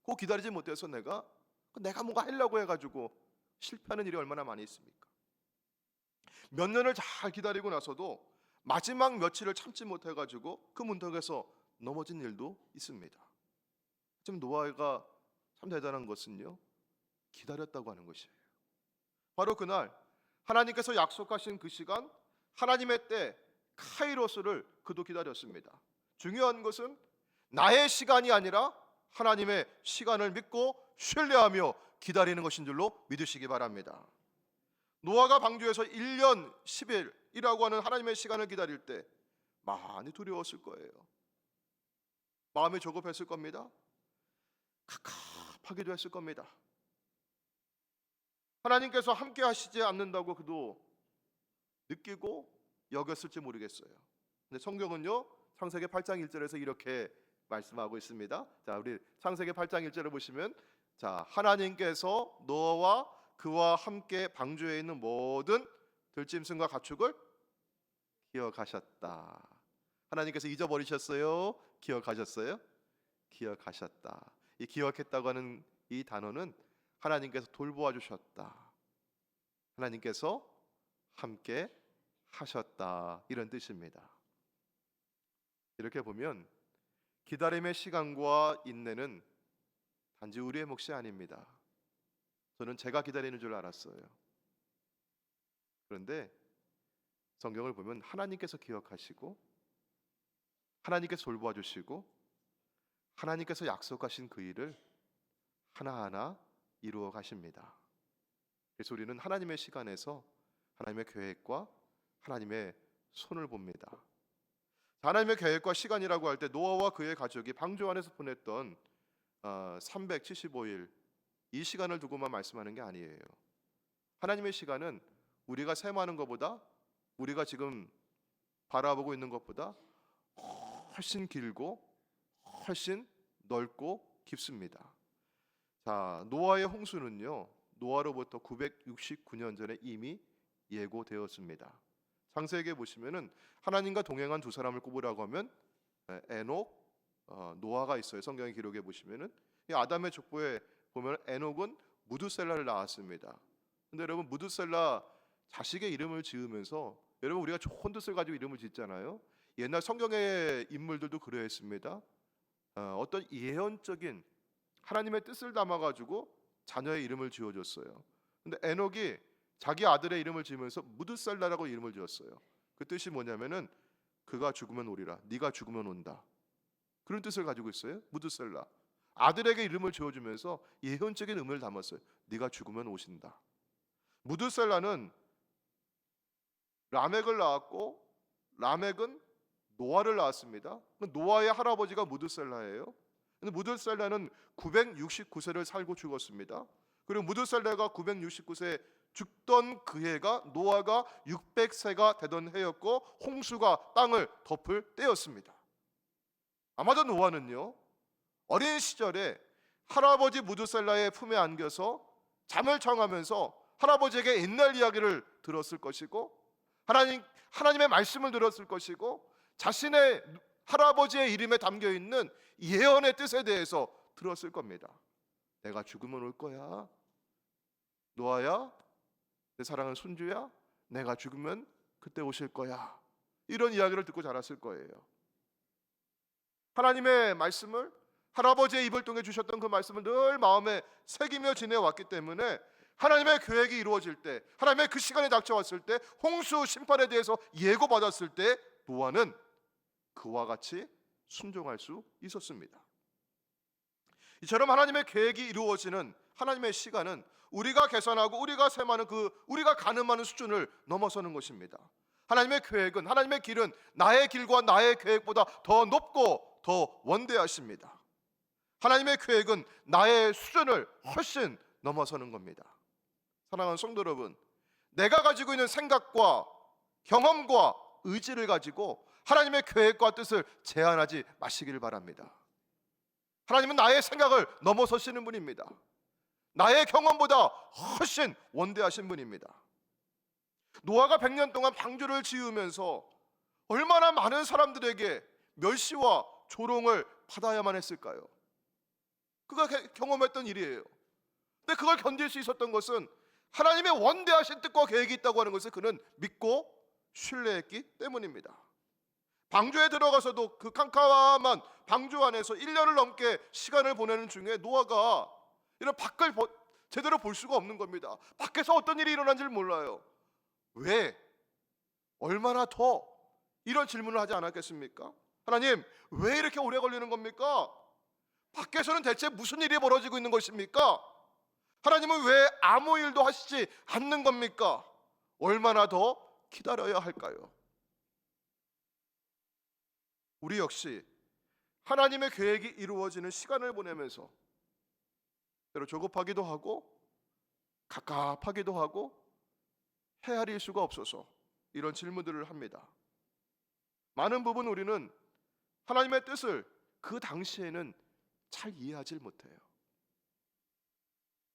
그거 기다리지 못해서 내가 뭔가 하려고 해가지고 실패하는 일이 얼마나 많이 있습니까? 몇 년을 잘 기다리고 나서도 마지막 며칠을 참지 못해가지고 그 문턱에서 넘어진 일도 있습니다. 지금 노아가 참 대단한 것은요 기다렸다고 하는 것이에요. 바로 그날 하나님께서 약속하신 그 시간 하나님의 때 카이로스를 그도 기다렸습니다. 중요한 것은 나의 시간이 아니라 하나님의 시간을 믿고 신뢰하며 기다리는 것인 줄로 믿으시기 바랍니다. 노아가 방주에서 1년 10일이라고 하는 하나님의 시간을 기다릴 때 많이 두려웠을 거예요. 마음이 조급했을 겁니다. 갑갑하기도 했을 겁니다. 하나님께서 함께 하시지 않는다고 그도 느끼고 여겼을지 모르겠어요. 근데 성경은요 창세기 8장 1절에서 이렇게 말씀하고 있습니다. 자, 우리 창세기 8장 1절을 보시면 자, 하나님께서 노아와 그와 함께 방주에 있는 모든 들짐승과 가축을 기억하셨다. 하나님께서 잊어버리셨어요? 기억하셨어요? 기억하셨다. 이 기억했다고 하는 이 단어는 하나님께서 돌보아 주셨다. 하나님께서 함께 하셨다. 이런 뜻입니다. 이렇게 보면 기다림의 시간과 인내는 단지 우리의 몫이 아닙니다. 저는 제가 기다리는 줄 알았어요. 그런데 성경을 보면 하나님께서 기억하시고 하나님께서 돌보아 주시고 하나님께서 약속하신 그 일을 하나하나 이루어 가십니다. 그래서 우리는 하나님의 시간에서 하나님의 계획과 하나님의 손을 봅니다. 하나님의 계획과 시간이라고 할 때 노아와 그의 가족이 방주 안에서 보냈던 375일 이 시간을 두고만 말씀하는 게 아니에요. 하나님의 시간은 우리가 셈하는 것보다 우리가 지금 바라보고 있는 것보다 훨씬 길고 훨씬 넓고 깊습니다. 자, 노아의 홍수는요 노아로부터 969년 전에 이미 예고되었습니다. 창세기에 보시면은 하나님과 동행한 두 사람을 꼽으라고 하면 에녹, 노아가 있어요. 성경의 기록에 보시면은 이 아담의 족보에 보면 에녹은 무두셀라를 낳았습니다. 근데 여러분 무두셀라 자식의 이름을 지으면서 여러분 우리가 좋은 뜻을 가지고 이름을 짓잖아요. 옛날 성경의 인물들도 그러했습니다. 어떤 예언적인 하나님의 뜻을 담아가지고 자녀의 이름을 지어줬어요. 근데 에녹이 자기 아들의 이름을 지으면서 무두셀라라고 이름을 지었어요. 그 뜻이 뭐냐면은 그가 죽으면 오리라, 네가 죽으면 온다. 그런 뜻을 가지고 있어요. 무두셀라. 아들에게 이름을 지어주면서 예언적인 의미를 담았어요. 네가 죽으면 오신다. 무두셀라는 라멕을 낳았고 라멕은 노아를 낳았습니다. 노아의 할아버지가 무두셀라예요. 근데 무두셀라는 969세를 살고 죽었습니다. 그리고 무두셀라가 969세 죽던 그 해가 노아가 600세가 되던 해였고 홍수가 땅을 덮을 때였습니다. 아마도 노아는요 어린 시절에 할아버지 무두셀라의 품에 안겨서 잠을 청하면서 할아버지에게 옛날 이야기를 들었을 것이고 하나님의 말씀을 들었을 것이고 자신의 할아버지의 이름에 담겨 있는 예언의 뜻에 대해서 들었을 겁니다. 내가 죽으면 올 거야. 노아야, 내 사랑하는 손주야, 내가 죽으면 그때 오실 거야. 이런 이야기를 듣고 자랐을 거예요. 하나님의 말씀을, 할아버지의 입을 통해 주셨던 그 말씀을 늘 마음에 새기며 지내왔기 때문에 하나님의 계획이 이루어질 때, 하나님의 그 시간이 닥쳐왔을 때, 홍수 심판에 대해서 예고받았을 때 노아는 그와 같이 순종할 수 있었습니다. 이처럼 하나님의 계획이 이루어지는 하나님의 시간은 우리가 계산하고 우리가 셈하는 우리가 가늠하는 수준을 넘어서는 것입니다. 하나님의 계획은, 하나님의 길은 나의 길과 나의 계획보다 더 높고 더 원대하십니다. 하나님의 계획은 나의 수준을 훨씬 넘어서는 겁니다. 사랑하는 성도 여러분, 내가 가지고 있는 생각과 경험과 의지를 가지고 하나님의 계획과 뜻을 제한하지 마시길 바랍니다. 하나님은 나의 생각을 넘어서시는 분입니다. 나의 경험보다 훨씬 원대하신 분입니다. 노아가 100년 동안 방주를 지으면서 얼마나 많은 사람들에게 멸시와 조롱을 받아야만 했을까요? 그가 경험했던 일이에요. 근데 그걸 견딜 수 있었던 것은 하나님의 원대하신 뜻과 계획이 있다고 하는 것을 그는 믿고 신뢰했기 때문입니다. 방주에 들어가서도 그 캄캄한 방주 안에서 1년을 넘게 시간을 보내는 중에 노아가 이런 밖을 제대로 볼 수가 없는 겁니다. 밖에서 어떤 일이 일어난지를 몰라요. 왜? 얼마나 더? 이런 질문을 하지 않았겠습니까? 하나님, 왜 이렇게 오래 걸리는 겁니까? 밖에서는 대체 무슨 일이 벌어지고 있는 것입니까? 하나님은 왜 아무 일도 하시지 않는 겁니까? 얼마나 더 기다려야 할까요? 우리 역시 하나님의 계획이 이루어지는 시간을 보내면서 때로 조급하기도 하고 갑갑하기도 하고 헤아릴 수가 없어서 이런 질문들을 합니다. 많은 부분 우리는 하나님의 뜻을 그 당시에는 잘 이해하지 못해요.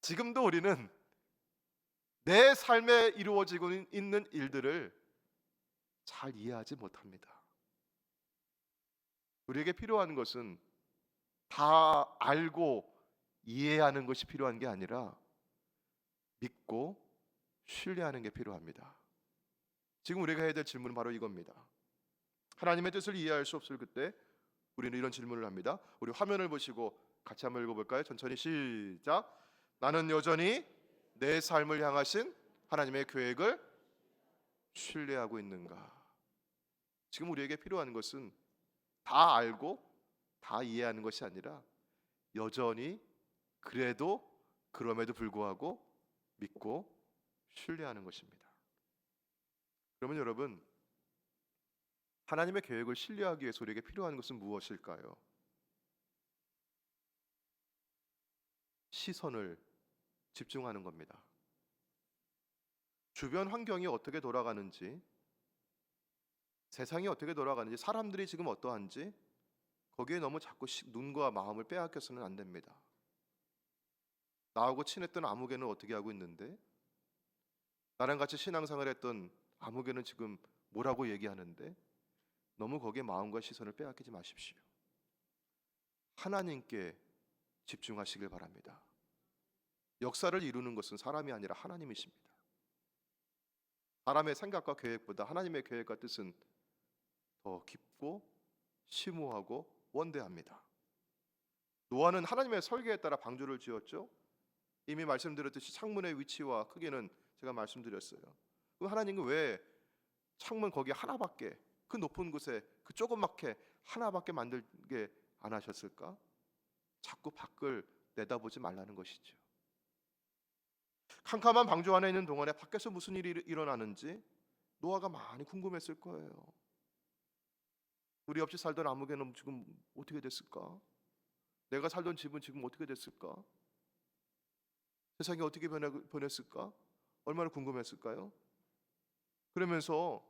지금도 우리는 내 삶에 이루어지고 있는 일들을 잘 이해하지 못합니다. 우리에게 필요한 것은 다 알고 이해하는 것이 필요한 게 아니라 믿고 신뢰하는 게 필요합니다. 지금 우리가 해야 될 질문은 바로 이겁니다. 하나님의 뜻을 이해할 수 없을 그때 우리는 이런 질문을 합니다. 우리 화면을 보시고 같이 한번 읽어볼까요? 천천히 시작. 나는 여전히 내 삶을 향하신 하나님의 계획을 신뢰하고 있는가? 지금 우리에게 필요한 것은 다 알고 다 이해하는 것이 아니라 여전히 그럼에도 불구하고 믿고 신뢰하는 것입니다. 그러면 여러분, 하나님의 계획을 신뢰하기 위해서 우리에게 필요한 것은 무엇일까요? 시선을 집중하는 겁니다. 주변 환경이 어떻게 돌아가는지, 세상이 어떻게 돌아가는지, 사람들이 지금 어떠한지 거기에 너무 자꾸 눈과 마음을 빼앗겨서는 안 됩니다. 나하고 친했던 아무개는 어떻게 하고 있는데, 나랑 같이 신앙생활 했던 아무개는 지금 뭐라고 얘기하는데, 너무 거기에 마음과 시선을 빼앗기지 마십시오. 하나님께 집중하시길 바랍니다. 역사를 이루는 것은 사람이 아니라 하나님이십니다. 사람의 생각과 계획보다 하나님의 계획과 뜻은 더 깊고 심오하고 원대합니다. 노아는 하나님의 설계에 따라 방주를 지었죠. 이미 말씀드렸듯이 창문의 위치와 크기는 제가 말씀드렸어요. 그럼 하나님은 왜 창문 거기 하나밖에, 그 높은 곳에 그 조그맣게 하나밖에 만들게 안 하셨을까? 자꾸 밖을 내다보지 말라는 것이죠. 캄캄한 방주 안에 있는 동안에 밖에서 무슨 일이 일어나는지 노아가 많이 궁금했을 거예요. 우리 옆집 살던 아무개는 지금 어떻게 됐을까? 내가 살던 집은 지금 어떻게 됐을까? 세상이 어떻게 변했을까? 얼마나 궁금했을까요? 그러면서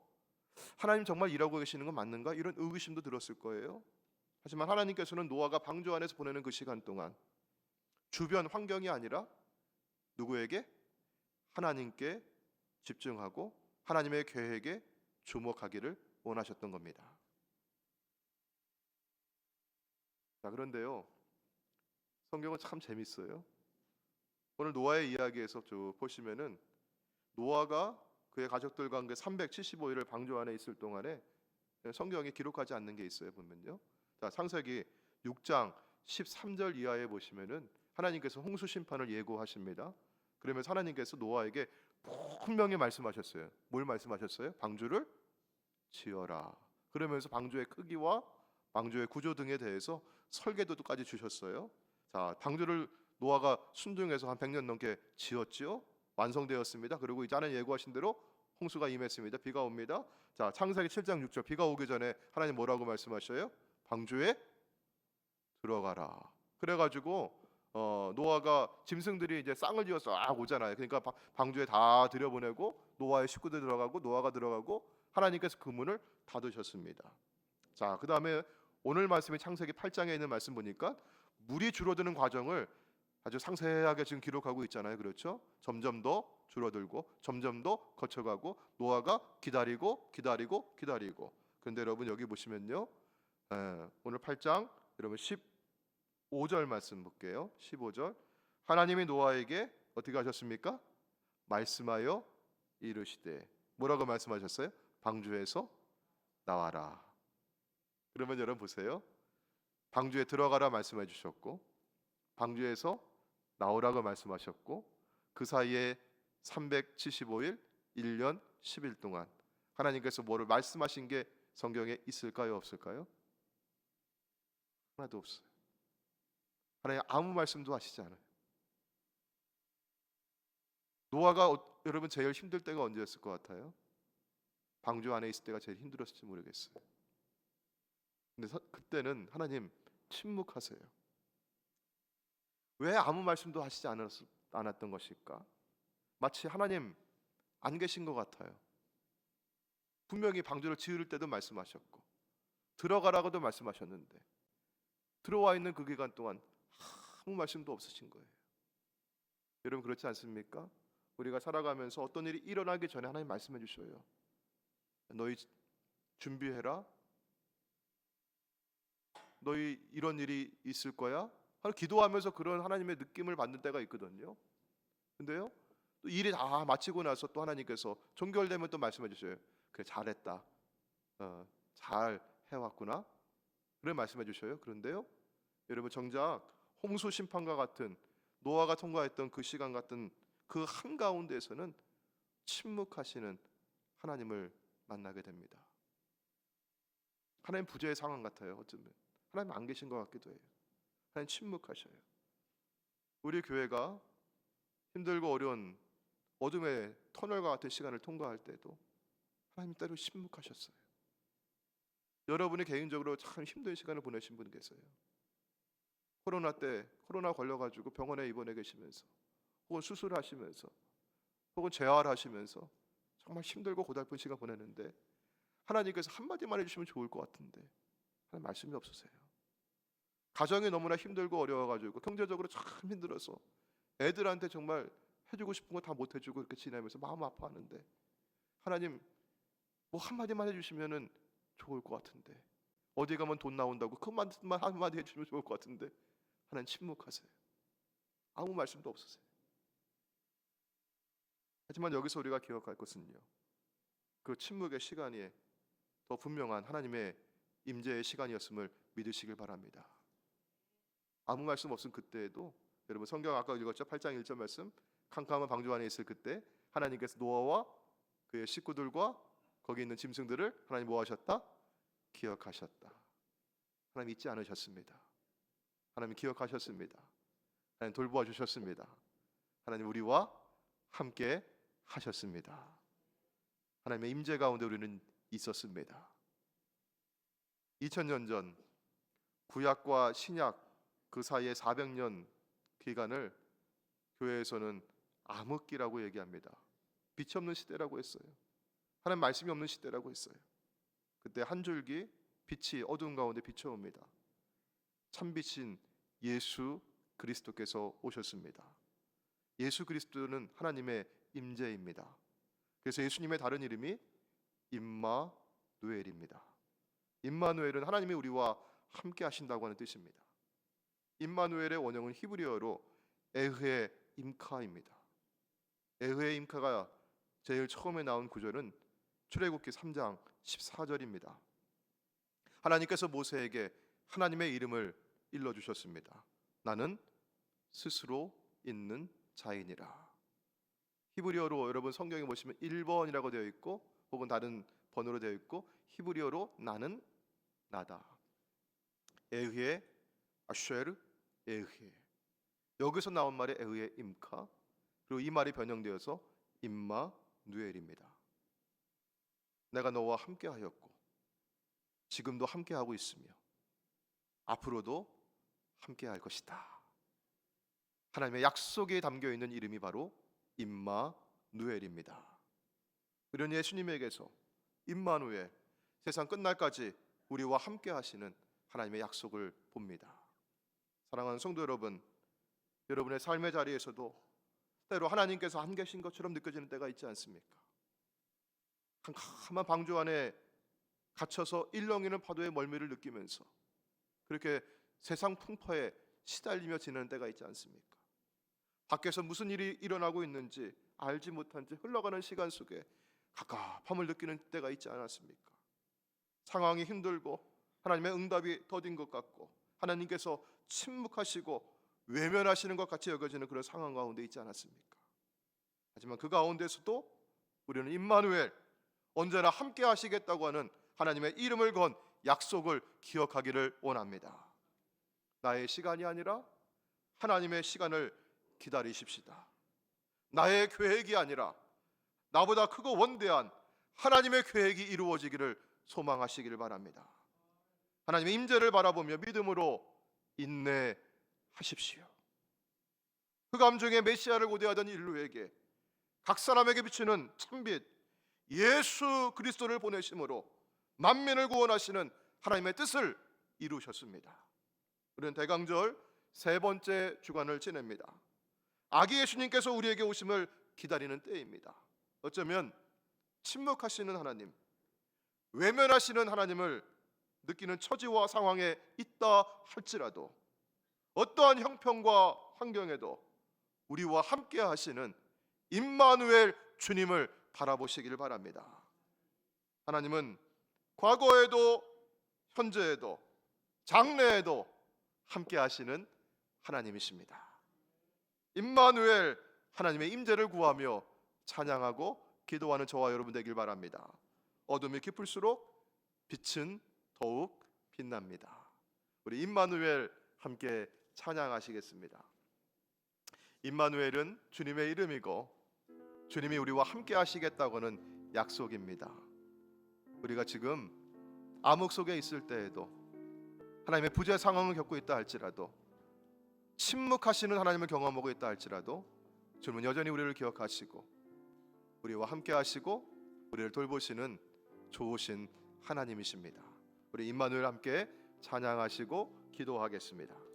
하나님 정말 일하고 계시는 건 맞는가? 이런 의구심도 들었을 거예요. 하지만 하나님께서는 노아가 방주 안에서 보내는 그 시간 동안 주변 환경이 아니라 누구에게? 하나님께 집중하고 하나님의 계획에 주목하기를 원하셨던 겁니다. 자, 그런데요, 성경은 참 재밌어요. 오늘 노아의 이야기에서 쭉 보시면은 노아가 그의 가족들과 함께 375일을 방주 안에 있을 동안에 성경이 기록하지 않는 게 있어요. 보면요, 자, 창세기 6장 13절 이하에 보시면은 하나님께서 홍수 심판을 예고하십니다. 그러면서 하나님께서 노아에게 분명히 말씀하셨어요. 뭘 말씀하셨어요? 방주를 지어라. 그러면서 방주의 크기와 방주의 구조 등에 대해서 설계도까지 주셨어요. 자, 방주를 노아가 순종해서 한 100년 넘게 지었지요. 완성되었습니다. 그리고 이제 하나님 예고하신 대로 홍수가 임했습니다. 비가 옵니다. 자, 창세기 7장 6절, 비가 오기 전에 하나님 뭐라고 말씀하셔요? 방주에 들어가라. 그래가지고 노아가 짐승들이 이제 쌍을 지어서 오잖아요. 그러니까 방주에 다 들여보내고 노아의 식구들 들어가고 노아가 들어가고 하나님께서 그 문을 닫으셨습니다. 자, 그 다음에 오늘 말씀이 창세기 8장에 있는 말씀 보니까 물이 줄어드는 과정을 아주 상세하게 지금 기록하고 있잖아요. 그렇죠? 점점 더 줄어들고 점점 더 거쳐가고 노아가 기다리고. 그런데 여러분 여기 보시면요, 오늘 8장 여러분 15절 말씀 볼게요. 15절, 하나님이 노아에게 어떻게 하셨습니까? 말씀하여 이르시되, 뭐라고 말씀하셨어요? 방주에서 나와라. 그러면 여러분 보세요. 방주에 들어가라 말씀해 주셨고 방주에서 나오라고 말씀하셨고 그 사이에 375일 1년 10일 동안 하나님께서 뭐를 말씀하신 게 성경에 있을까요? 없을까요? 하나도 없어요. 하나님 아무 말씀도 하시지 않아요. 노아가 여러분 제일 힘들 때가 언제였을 것 같아요? 방주 안에 있을 때가 제일 힘들었을지 모르겠어요. 근데 그때는 하나님 침묵하세요. 왜 아무 말씀도 하시지 않았던 것일까? 마치 하나님 안 계신 것 같아요. 분명히 방주를 지을 때도 말씀하셨고 들어가라고도 말씀하셨는데 들어와 있는 그 기간 동안 아무 말씀도 없으신 거예요. 여러분 그렇지 않습니까? 우리가 살아가면서 어떤 일이 일어나기 전에 하나님 말씀해 주셔요. 너희 준비해라. 너희 이런 일이 있을 거야. 기도하면서 그런 하나님의 느낌을 받는 때가 있거든요. 근데요, 또 일이 다 마치고 나서 또 하나님께서 종결되면 또 말씀해 주셔요. 그래, 잘했다. 잘 해왔구나. 그래 말씀해 주셔요. 그런데요, 여러분 정작 홍수 심판과 같은 노아가 통과했던 그 시간 같은 그 한가운데에서는 침묵하시는 하나님을 만나게 됩니다. 하나님 부재의 상황 같아요. 어쩌면 하나님 안 계신 것 같기도 해요. 하나님 침묵하셔요. 우리 교회가 힘들고 어려운 어둠의 터널과 같은 시간을 통과할 때도 하나님 때로 침묵하셨어요. 여러분이 개인적으로 참 힘든 시간을 보내신 분 계세요. 코로나 때 코로나 걸려가지고 병원에 입원해 계시면서 혹은 수술하시면서 혹은 재활하시면서 정말 힘들고 고달픈 시간 보내는데 하나님께서 한마디만 해주시면 좋을 것 같은데 하나님 말씀이 없으세요. 가정이 너무나 힘들고 어려워가지고 경제적으로 참 힘들어서 애들한테 정말 해주고 싶은 거 다 못 해주고 이렇게 지내면서 마음 아파하는데 하나님 뭐 한마디만 해주시면은 좋을 것 같은데 어디 가면 돈 나온다고 그 말만 한마디 해주시면 좋을 것 같은데 하나님 침묵하세요. 아무 말씀도 없으세요. 하지만 여기서 우리가 기억할 것은요, 그 침묵의 시간이 더 분명한 하나님의 임재의 시간이었음을 믿으시길 바랍니다. 아무 말씀 없은 그때에도 여러분 성경 아까 읽었죠? 8장 1절 말씀, 캄캄한 방주 안에 있을 그때 하나님께서 노아와 그의 식구들과 거기 있는 짐승들을 하나님 뭐 하셨다? 기억하셨다. 하나님 잊지 않으셨습니다. 하나님 기억하셨습니다. 하나님 돌보아 주셨습니다. 하나님 우리와 함께 하셨습니다. 하나님의 임재 가운데 우리는 있었습니다. 2000년 전 구약과 신약 그 사이에 400년 기간을 교회에서는 암흑기라고 얘기합니다. 빛이 없는 시대라고 했어요. 하나님 말씀이 없는 시대라고 했어요. 그때 한 줄기 빛이 어두운 가운데 비춰옵니다. 참빛인 예수 그리스도께서 오셨습니다. 예수 그리스도는 하나님의 임재입니다. 그래서 예수님의 다른 이름이 임마누엘입니다. 임마누엘은 하나님이 우리와 함께 하신다고 하는 뜻입니다. 임마누엘의 원형은 히브리어로 에흐에 임카입니다. 에흐에 임카가 제일 처음에 나온 구절은 출애굽기 3장 14절입니다. 하나님께서 모세에게 하나님의 이름을 일러주셨습니다. 나는 스스로 있는 자이니라. 히브리어로 여러분 성경에 보시면 1번이라고 되어 있고 혹은 다른 번호로 되어 있고 히브리어로 나는 나다. 에흐에 아쉐르 에흐에. 여기서 나온 말이 에흐에 임카, 그리고 이 말이 변형되어서 임마누엘입니다. 내가 너와 함께하였고 지금도 함께하고 있으며 앞으로도 함께할 것이다. 하나님의 약속에 담겨 있는 이름이 바로 임마누엘입니다. 그런 예수님에게서 임마누엘, 세상 끝날까지 우리와 함께 하시는 하나님의 약속을 봅니다. 사랑하는 성도 여러분, 여러분의 삶의 자리에서도 때로 하나님께서 안 계신 것처럼 느껴지는 때가 있지 않습니까? 캄캄한 방주 안에 갇혀서 일렁이는 파도의 멀미를 느끼면서 그렇게 세상 풍파에 시달리며 지내는 때가 있지 않습니까? 밖에서 무슨 일이 일어나고 있는지 알지 못한 채 흘러가는 시간 속에 갑갑함을 느끼는 때가 있지 않았습니까? 상황이 힘들고 하나님의 응답이 더딘 것 같고 하나님께서 침묵하시고 외면하시는 것 같이 여겨지는 그런 상황 가운데 있지 않았습니까? 하지만 그 가운데서도 우리는 임마누엘, 언제나 함께 하시겠다고 하는 하나님의 이름을 건 약속을 기억하기를 원합니다. 나의 시간이 아니라 하나님의 시간을 기다리십시다. 나의 계획이 아니라 나보다 크고 원대한 하나님의 계획이 이루어지기를 소망하시기를 바랍니다. 하나님의 임재를 바라보며 믿음으로 인내하십시오. 흑암 중에 메시아를 고대하던 인류에게 각 사람에게 비추는 참빛 예수 그리스도를 보내심으로 만민을 구원하시는 하나님의 뜻을 이루셨습니다. 우리는 대강절 세 번째 주간을 지냅니다. 아기 예수님께서 우리에게 오심을 기다리는 때입니다. 어쩌면 침묵하시는 하나님, 외면하시는 하나님을 느끼는 처지와 상황에 있다 할지라도 어떠한 형편과 환경에도 우리와 함께 하시는 임마누엘 주님을 바라보시기를 바랍니다. 하나님은 과거에도 현재에도 장래에도 함께 하시는 하나님이십니다. 임마누엘, 하나님의 임재를 구하며 찬양하고 기도하는 저와 여러분 되길 바랍니다. 어둠이 깊을수록 빛은 더욱 빛납니다. 우리 임마누엘 함께 찬양하시겠습니다. 임마누엘은 주님의 이름이고 주님이 우리와 함께 하시겠다고는 약속입니다. 우리가 지금 암흑 속에 있을 때에도 하나님의 부재 상황을 겪고 있다 할지라도 침묵하시는 하나님을 경험하고 있다 할지라도 주님은 여전히 우리를 기억하시고 우리와 함께 하시고 우리를 돌보시는 좋으신 하나님이십니다. 우리 임마누엘 함께 찬양하시고 기도하겠습니다.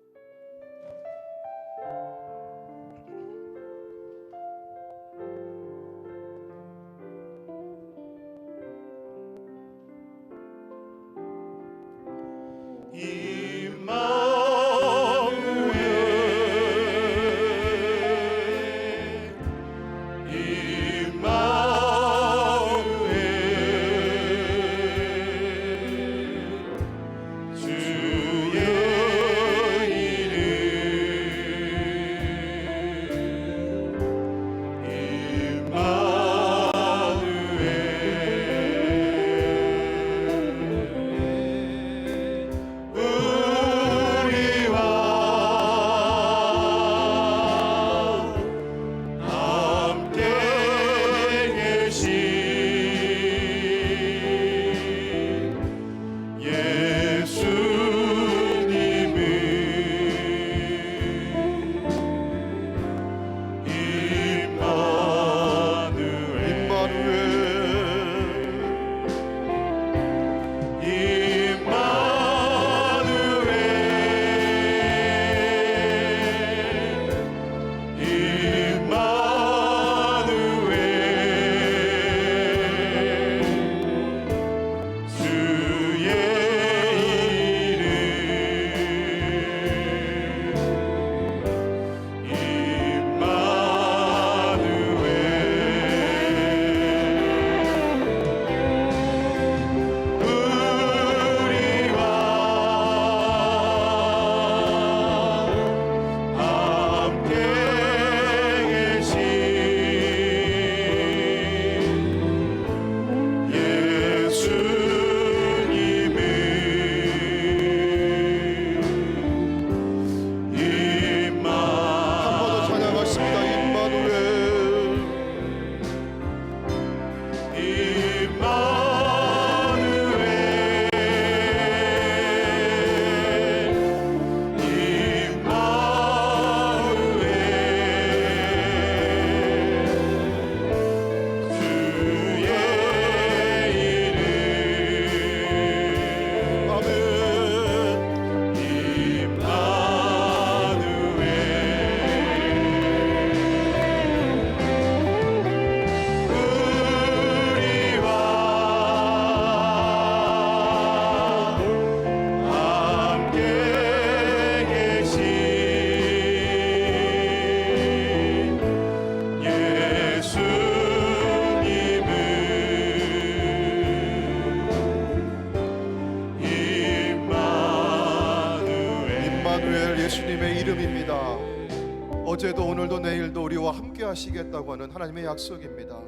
주의 임마누엘 예수님의 이름입니다. 어제도 오늘도 내일도 우리와 함께 하시겠다고 하는 하나님의 약속입니다.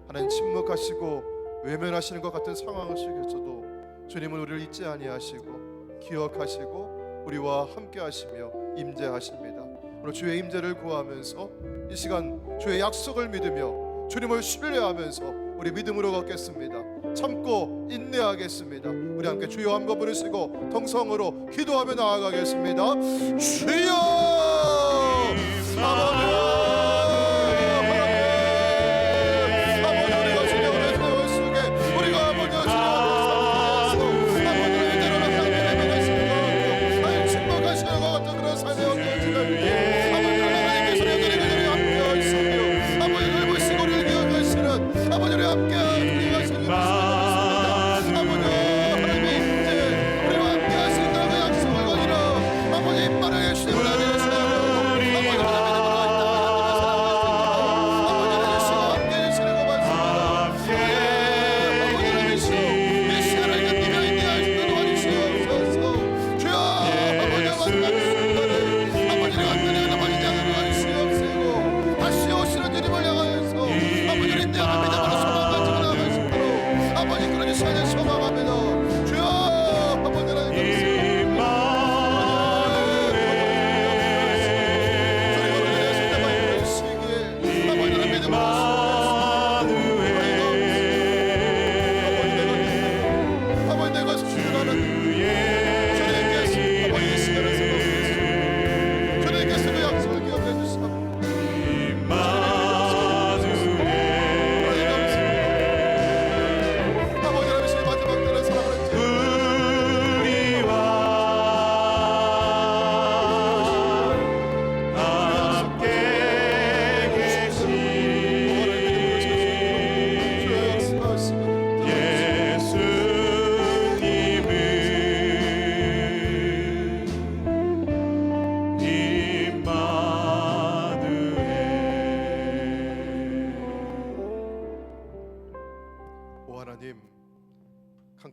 하나님 침묵하시고 외면하시는 것 같은 상황 속에서도 주님은 우리를 잊지 아니하시고 기억하시고 우리와 함께 하시며 임재하십니다. 오늘 주의 임재를 구하면서 이 시간 주의 약속을 믿으며 주님을 신뢰하면서 우리 믿음으로 걷겠습니다. 참고 인내하겠습니다. 우리 함께 주여 한번 부르시고 동성으로 기도하며 나아가겠습니다. 주여 아버지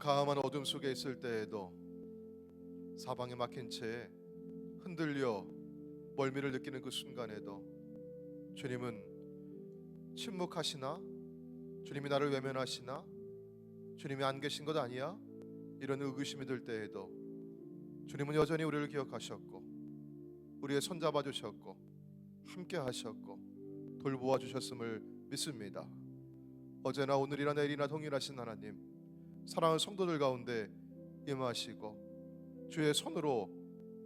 캄캄한 어둠 속에 있을 때에도 사방에 막힌 채 흔들려 멀미를 느끼는 그 순간에도 주님은 침묵하시나? 주님이 나를 외면하시나? 주님이 안 계신 것 아니야? 이런 의구심이 들 때에도 주님은 여전히 우리를 기억하셨고 우리의 손잡아 주셨고 함께 하셨고 돌보아 주셨음을 믿습니다. 어제나 오늘이나 내일이나 동일하신 하나님, 사랑하는 성도들 가운데 임하시고 주의 손으로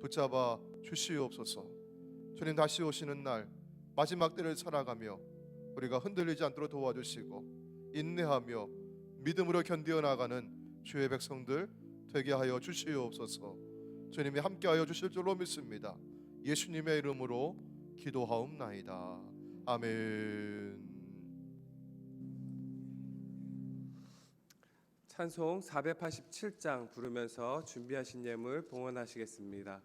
붙잡아 주시옵소서. 주님 다시 오시는 날 마지막 때를 살아가며 우리가 흔들리지 않도록 도와주시고 인내하며 믿음으로 견디어 나가는 주의 백성들 되게 하여 주시옵소서. 주님이 함께하여 주실 줄로 믿습니다. 예수님의 이름으로 기도하옵나이다. 아멘. 찬송 487장 부르면서 준비하신 예물 봉헌하시겠습니다.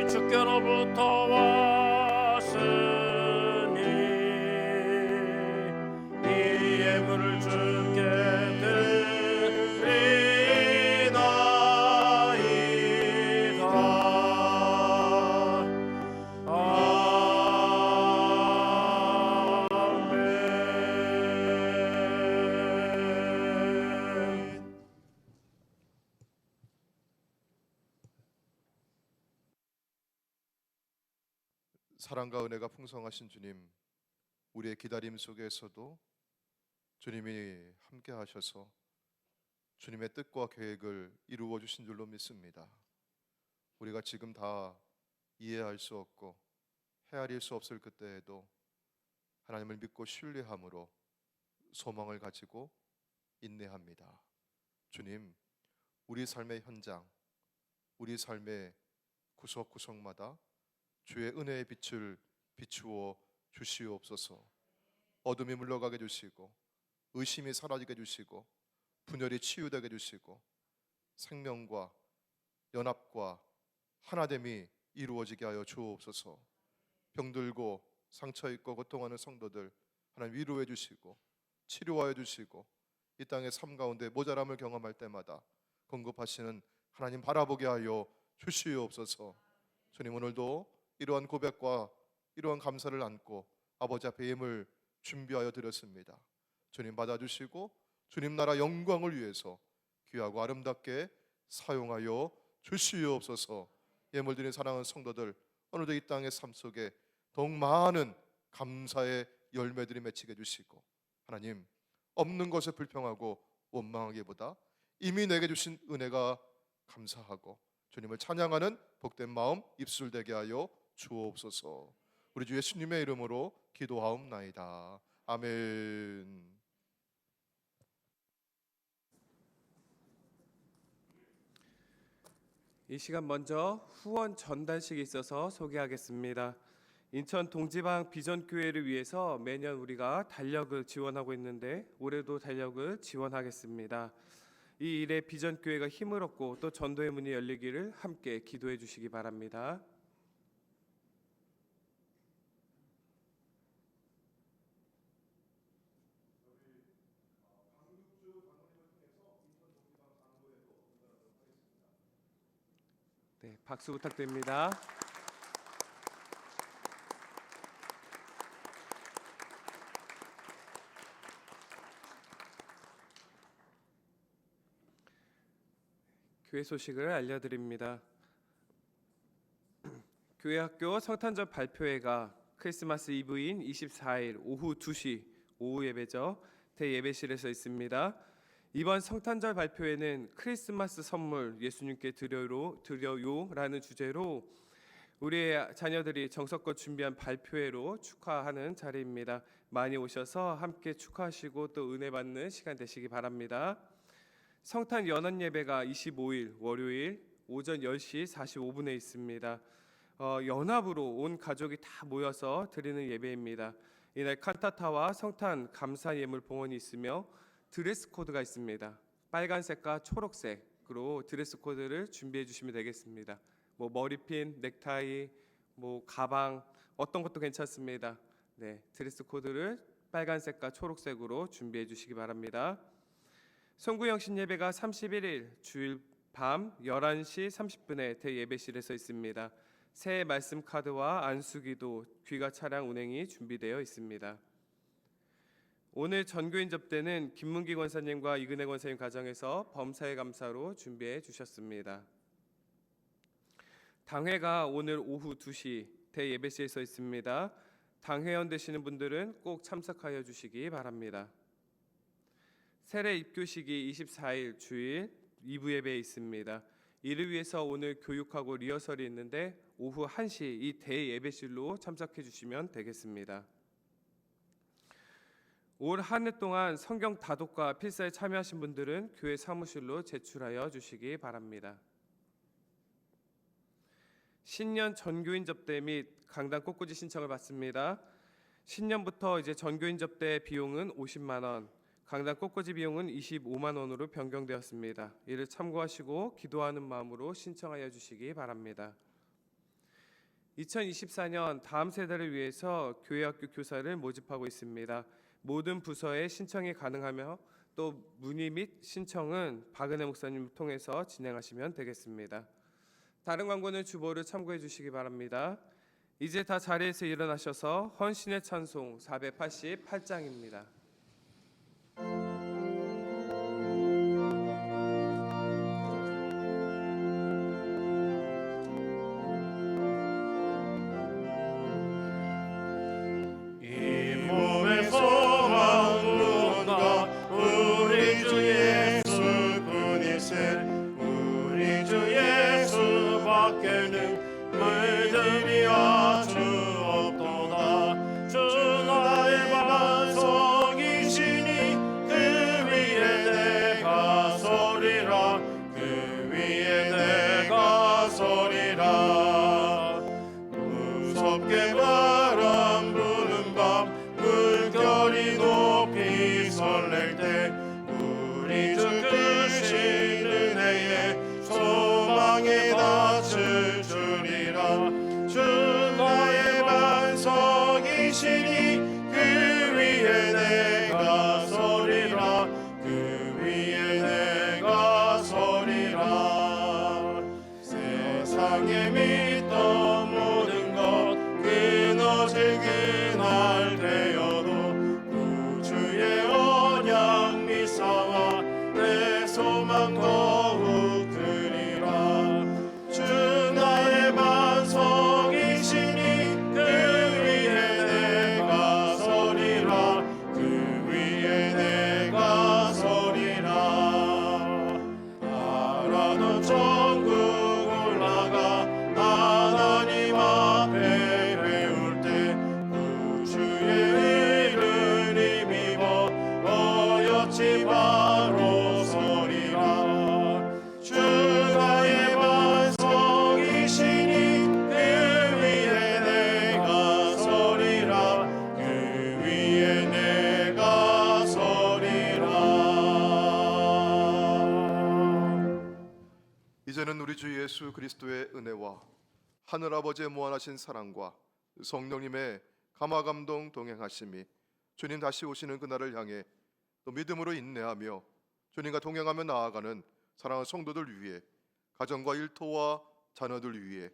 주께로부터 왔으니 이 예물을 주께 사랑과 은혜가 풍성하신 주님, 우리의 기다림 속에서도 주님이 함께 하셔서 주님의 뜻과 계획을 이루어 주신 줄로 믿습니다. 우리가 지금 다 이해할 수 없고 헤아릴 수 없을 그때에도 하나님을 믿고 신뢰함으로 소망을 가지고 인내합니다. 주님, 우리 삶의 현장, 우리 삶의 구석구석마다 주의 은혜의 빛을 비추어 주시옵소서. 어둠이 물러가게 해주시고 의심이 사라지게 해주시고 분열이 치유되게 해주시고 생명과 연합과 하나됨이 이루어지게 하여 주옵소서. 병들고 상처있고 고통하는 성도들 하나님 위로해 주시고 치료하여 주시고 이 땅의 삶 가운데 모자람을 경험할 때마다 공급하시는 하나님 바라보게 하여 주시옵소서. 주님, 오늘도 이러한 고백과 이러한 감사를 안고 아버지 앞에 예물 준비하여 드렸습니다. 주님 받아주시고 주님 나라 영광을 위해서 귀하고 아름답게 사용하여 주시옵소서. 예물 드린 사랑하는 성도들, 오늘도 이 땅의 삶 속에 더욱 많은 감사의 열매들이 맺히게 해주시고 하나님, 없는 것에 불평하고 원망하기보다 이미 내게 주신 은혜가 감사하고 주님을 찬양하는 복된 마음 입술되게 하여 주옵소서. 우리 주 예수님의 이름으로 기도하옵나이다. 아멘. 이 시간 먼저 후원 전달식이 있어서 소개하겠습니다. 인천 동지방 비전교회를 위해서 매년 우리가 달력을 지원하고 있는데 올해도 달력을 지원하겠습니다. 이 일에 비전교회가 힘을 얻고 또 전도의 문이 열리기를 함께 기도해 주시기 바랍니다. 네, 박수 부탁드립니다. 교회 소식을 알려드립니다. 교회 학교 성탄절 발표회가 크리스마스 이브인 24일 오후 2시 오후 예배죠. 대예배실에서 있습니다. 이번 성탄절 발표회는 크리스마스 선물 예수님께 드려요라는 주제로 우리의 자녀들이 정성껏 준비한 발표회로 축하하는 자리입니다. 많이 오셔서 함께 축하하시고 또 은혜 받는 시간 되시기 바랍니다. 성탄 연원 예배가 25일 월요일 오전 10시 45분에 있습니다. 연합으로 온 가족이 다 모여서 드리는 예배입니다. 이날 칸타타와 성탄 감사 예물 봉헌이 있으며 드레스 코드가 있습니다. 빨간색과 초록색으로 드레스 코드를 준비해 주시면 되겠습니다. 머리핀, 넥타이, 가방 어떤 것도 괜찮습니다. 네, 드레스 코드를 빨간색과 초록색으로 준비해 주시기 바랍니다. 송구영신 예배가 31일 주일 밤 11시 30분에 대예배실에서 있습니다. 새해 말씀 카드와 안수기도, 귀가 차량 운행이 준비되어 있습니다. 오늘 전교인 접대는 김문기 권사님과 이근혜 권사님 가정에서 범사의 감사로 준비해 주셨습니다. 당회가 오늘 오후 2시 대예배실에서 있습니다. 당회원 되시는 분들은 꼭 참석하여 주시기 바랍니다. 세례 입교식이 24일 주일 2부 예배에 있습니다. 이를 위해서 오늘 교육하고 리허설이 있는데 오후 1시 이 대예배실로 참석해 주시면 되겠습니다. 올 한 해 동안 성경 다독과 필사에 참여하신 분들은 교회 사무실로 제출하여 주시기 바랍니다. 신년 전교인 접대 및 강단 꽃꽂이 신청을 받습니다. 신년부터 이제 전교인 접대 비용은 50만 원, 강단 꽃꽂이 비용은 25만 원으로 변경되었습니다. 이를 참고하시고 기도하는 마음으로 신청하여 주시기 바랍니다. 2024년 다음 세대를 위해서 교회학교 교사를 모집하고 있습니다. 모든 부서에 신청이 가능하며 또 문의 및 신청은 박은혜 목사님을 통해서 진행하시면 되겠습니다. 다른 광고는 주보를 참고해 주시기 바랍니다. 이제 다 자리에서 일어나셔서 헌신의 찬송 488장입니다. 이 몸의 소망 누군가 우리 주 예수 뿐이세 우리 주 예수밖에는 믿음이 아주 없도다 주 나의 반석이시니 그 위에 내가 서리라 그 위에 내가 서리라 무섭게 바람 부는 밤 물결이 높이 설렐 때 우리 주 크신 은혜에 소망에 닿을 줄이라 주 나의 반석이시니 그 위에 내가 서리라 그 위에 내가 서리라 세상에 믿던 모든 것 끊어질 그날 되어도 구주의 언약 미사와 내 소망 더욱 드리라 주 나의 반석이시니 그 위에 내가 서리라 그 위에 내가 서리라 나라도 천국 올라가 하나님 앞에 배울 때 구주의 의를 힘입어 어여치 바로 서리라 주 나의 반석이시니 그 위에 내가 서리라 그 위에 내가 서리라 이제는 우리 주 예수 그리스도의 은혜와 하늘 아버지의 무한하신 사랑과 성령님의 감화감동 동행하심이 주님 다시 오시는 그날을 향해 또 믿음으로 인내하며 주님과 동행하며 나아가는 사랑하는 성도들 위해 가정과 일터와 자녀들 위해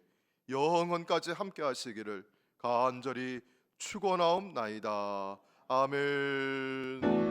영원까지 함께 하시기를 간절히 축원하옵나이다. 아멘.